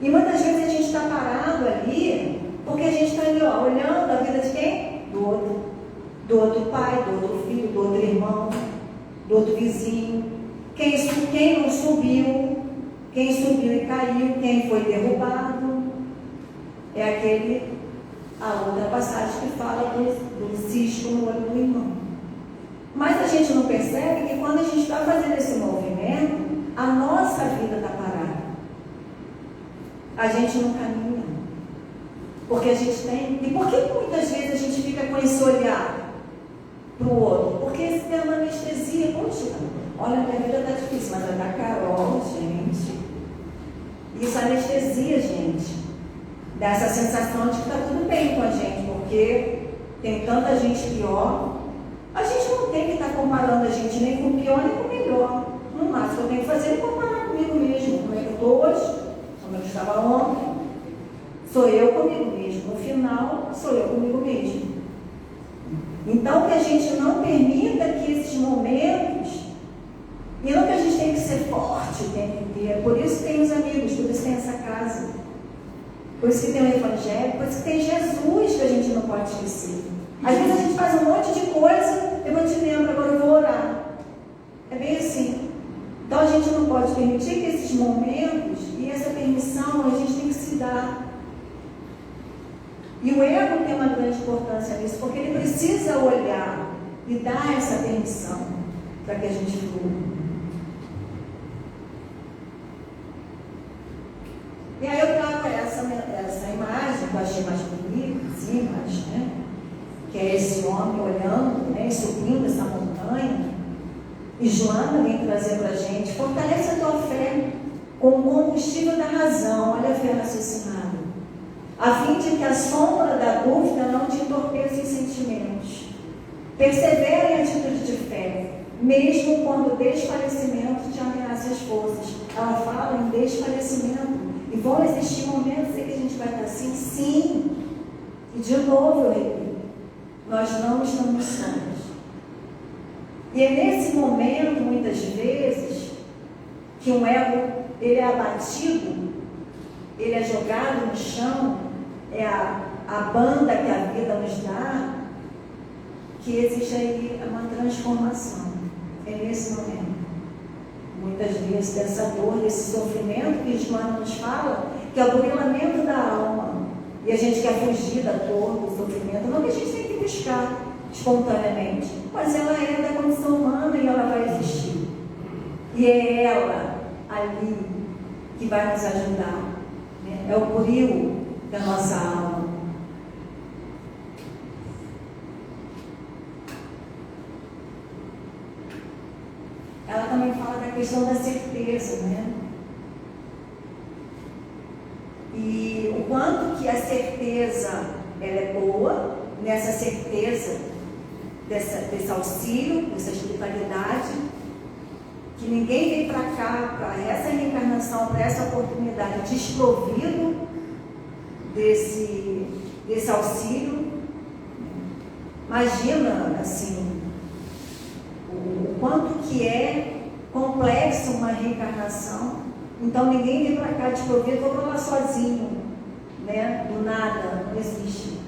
[SPEAKER 2] E muitas vezes a gente está parado ali porque a gente está ali, ó, olhando a vida de quem? Do outro pai, do outro filho, do outro irmão, do outro vizinho. Quem não subiu, quem subiu e caiu, quem foi derrubado. É a outra passagem que fala do cisco no olho do irmão. Mas a gente não percebe que quando a gente está fazendo esse movimento, a nossa vida está parada. A gente não caminha. Porque a gente tem... E por que muitas vezes a gente fica com esse olhar para o outro? Porque esse tem uma anestesia. Poxa, olha, minha vida está difícil, mas a da Carol, gente... Isso é anestesia, gente. Dá essa sensação de que está tudo bem com a gente, porque tem tanta gente pior. A gente não tem que estar comparando a gente nem com o pior nem com o melhor. No máximo que eu tenho que fazer é comparar comigo mesmo. Como é que eu estou hoje? Como eu estava ontem? Sou eu comigo mesmo. No final, sou eu comigo mesmo. Então, que a gente não permita que esses momentos... E não que a gente tem que ser forte o tempo inteiro. Por isso tem os amigos, por isso tem essa casa. Por isso que tem o Evangelho, por isso que tem Jesus que a gente não pode esquecer. Às vezes a gente faz um monte de coisa, eu não te lembro, agora eu vou orar. É bem assim. Então a gente não pode permitir que esses momentos e essa permissão a gente tem que se dar. E o ego tem uma grande importância nisso, porque ele precisa olhar e dar essa permissão para que a gente flua. E aí eu trago essa imagem que eu achei mais bonita, assim, né? Que é esse homem olhando, né, subindo essa montanha. E Joana vem trazer para a gente: fortalece a tua fé com o combustível da razão, olha a fé raciocinada, a fim de que a sombra da dúvida não te entorpeça em sentimentos. Persevera em atitude de fé, mesmo quando o desfalecimento te ameaça as forças. Ela fala em desfalecimento. E vão existir momentos em que a gente vai estar assim, sim. E de novo eu repito, nós não estamos sós. E é nesse momento, muitas vezes, que um ego, ele é abatido, ele é jogado no chão, é a banda que a vida nos dá, que existe aí uma transformação. É nesse momento. Muitas vezes dessa dor, desse sofrimento que Joana nos fala, que é o burilamento da alma. E a gente quer fugir da dor, do sofrimento. Não que a gente tem que buscar espontaneamente, mas ela é da condição humana e ela vai existir. E é ela ali que vai nos ajudar. Né? É o buril da nossa alma. Ela também fala da questão da certeza, né? E o quanto que a certeza ela é boa, nessa certeza desse auxílio, dessa espiritualidade, que ninguém vem para cá, para essa reencarnação, para essa oportunidade, desprovido desse auxílio. Imagina, assim, o quanto que é complexo uma reencarnação. Então ninguém vem para cá desprovido, vou para lá sozinho, né? Do nada, não existe.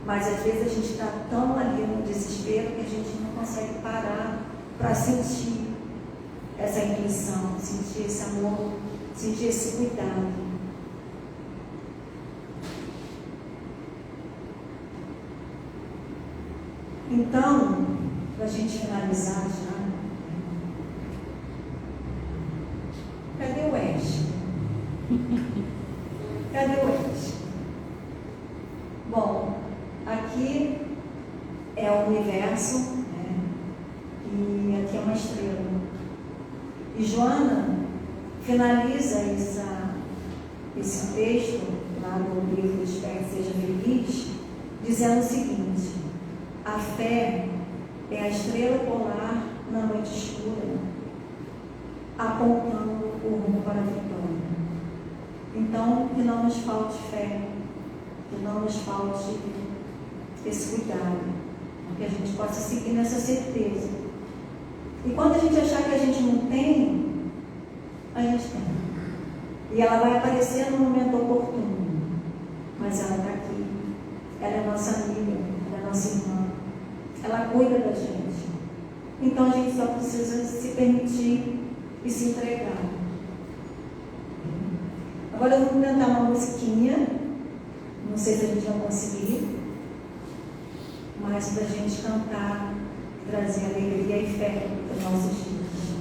[SPEAKER 2] Mas às vezes a gente está tão ali no desespero que a gente não consegue parar para sentir essa intuição, sentir esse amor, sentir esse cuidado. Então, para a gente finalizar já, cadê o Ed? Cadê o Ed? Bom, aqui é o universo, né? E aqui é uma estrela. E Joana finaliza esse texto lá no livro Espere Seja Feliz, dizendo o seguinte: a fé é a estrela polar na noite escura, apontando o rumo para a vitória. Então, que não nos falte fé, que não nos falte esse cuidado, que a gente possa seguir nessa certeza. E quando a gente achar que a gente não tem, a gente tem. E ela vai aparecer no momento oportuno, mas ela está aqui. Ela é nossa amiga, ela é nossa irmã, ela cuida da gente. Então a gente só precisa se permitir e se entregar. Agora eu vou tentar uma musiquinha, não sei se a gente vai conseguir, mas para a gente cantar, trazer alegria e fé para os nossos dias.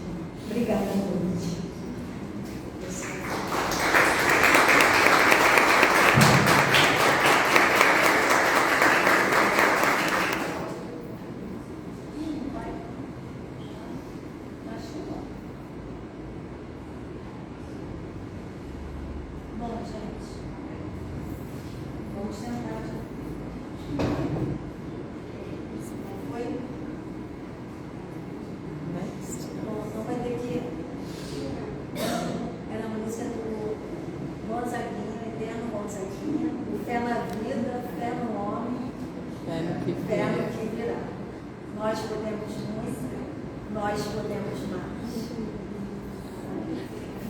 [SPEAKER 2] Obrigada a todos. Bom, gente, vamos tentar. Foi? Bom, então vai ter que. Era a música do Gonzaguinha, Eterno Gonzaguinha, fé na vida, fé no homem, fé no que virá. Nós podemos muito, nós podemos mais.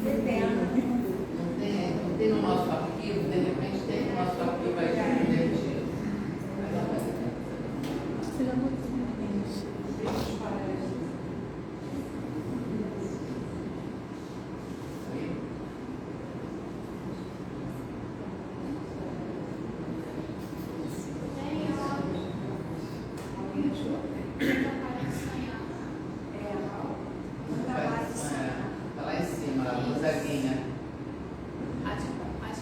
[SPEAKER 2] Eterno.
[SPEAKER 4] Tem no nosso arquivo, de repente tem no nosso arquivo aí de Está lá em cima, a Gonzaguinha.
[SPEAKER 1] Acho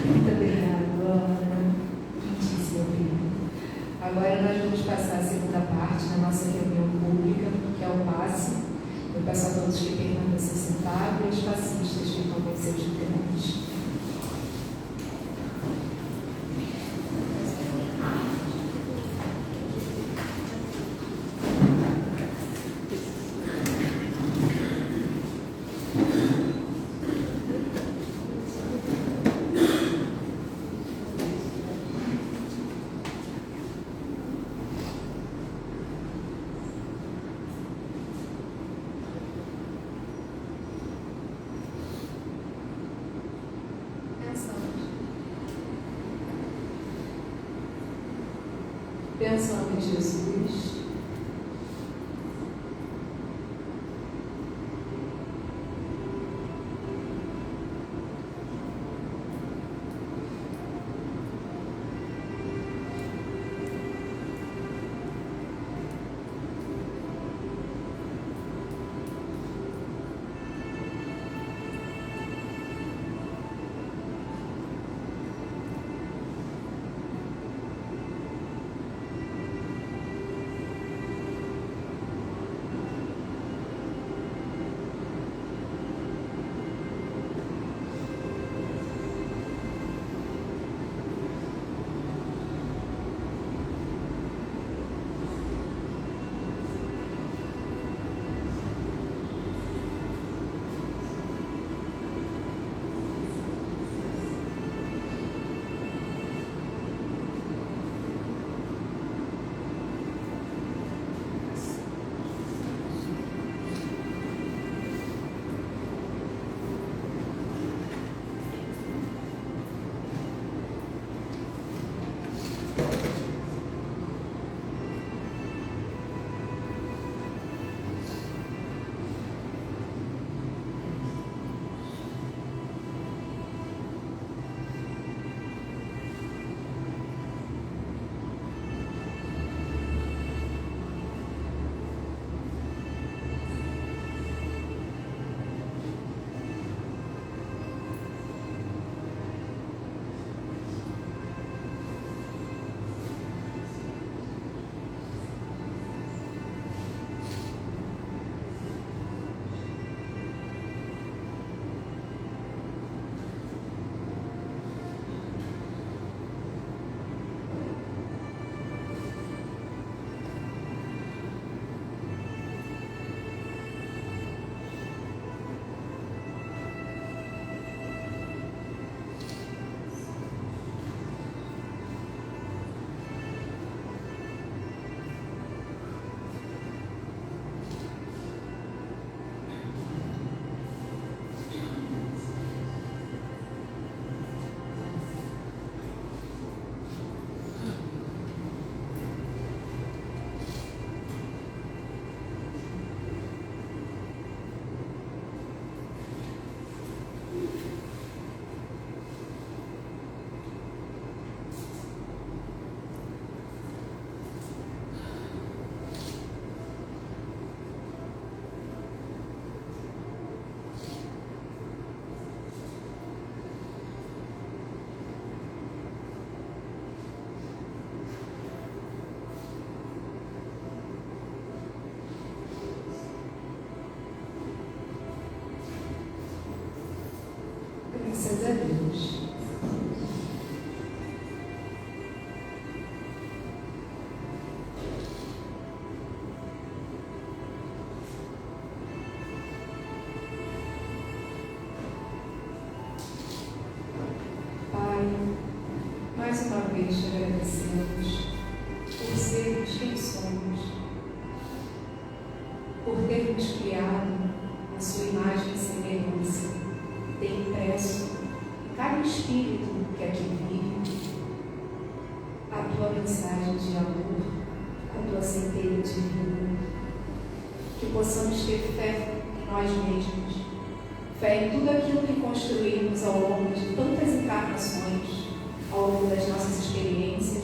[SPEAKER 1] Muito obrigada, Ana. Muitíssimo obrigada. Agora nós vamos passar a segunda parte da nossa reunião pública, que é o passe. Eu peço a todos que permaneçam sentados e os passistas ficam com seus integrantes. Pensando em Jesus, graças a Deus. Pai, mais uma vez te agradecemos por sermos quem somos, por termos criado a sua imagem e semelhança, tem impresso em cada espírito que aqui vive a tua mensagem de amor, a tua centelha divina, que possamos ter fé em nós mesmos, fé em tudo aquilo que construímos ao longo de tantas encarnações, ao longo das nossas experiências,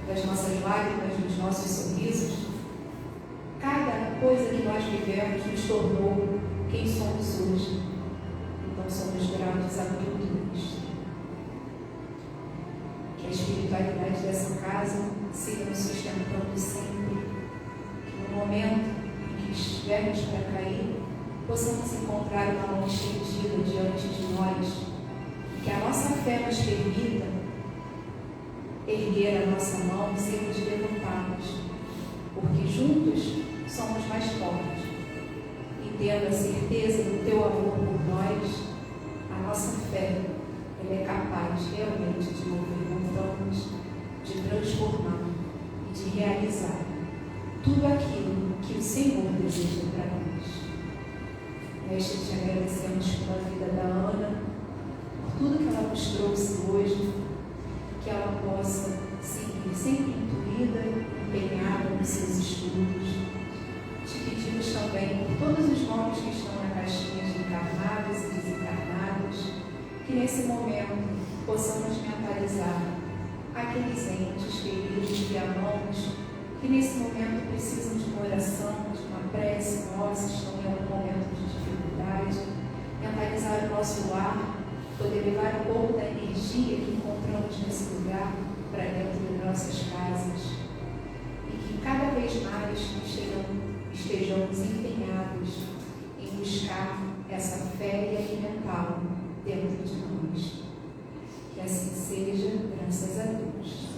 [SPEAKER 1] das nossas lágrimas, dos nossos sorrisos. Cada coisa que nós vivemos nos tornou quem somos hoje. Então somos gratos a tudo isso. Que a espiritualidade dessa casa siga nos sustentando sempre. Que no momento em que estivermos para cair, possamos encontrar uma mão estendida diante de nós. Que a nossa fé nos permita erguer a nossa mão e sermos levantados. Porque juntos somos mais fortes. E tendo a certeza do teu amor por nós, a nossa fé ela é capaz realmente de mover montanhas, de transformar e de realizar tudo aquilo que o Senhor deseja para nós. Mestre, te agradecemos pela vida da Ana, por tudo que ela nos trouxe hoje, que ela possa seguir sempre intuída, empenhada nos seus estudos. Te pedimos também por todos os nomes que estão na caixinha de encarnados e desencarnados, que nesse momento possamos mentalizar aqueles entes queridos que amamos, que nesse momento precisam de uma oração, de uma prece nossa, estão em algum momento de dificuldade, mentalizar o nosso lar, poder levar um pouco da energia que encontramos nesse lugar para dentro de nossas casas, e que cada vez mais estejamos empenhados em buscar essa fé e alimentá-la dentro de nós. Que assim seja, graças a Deus.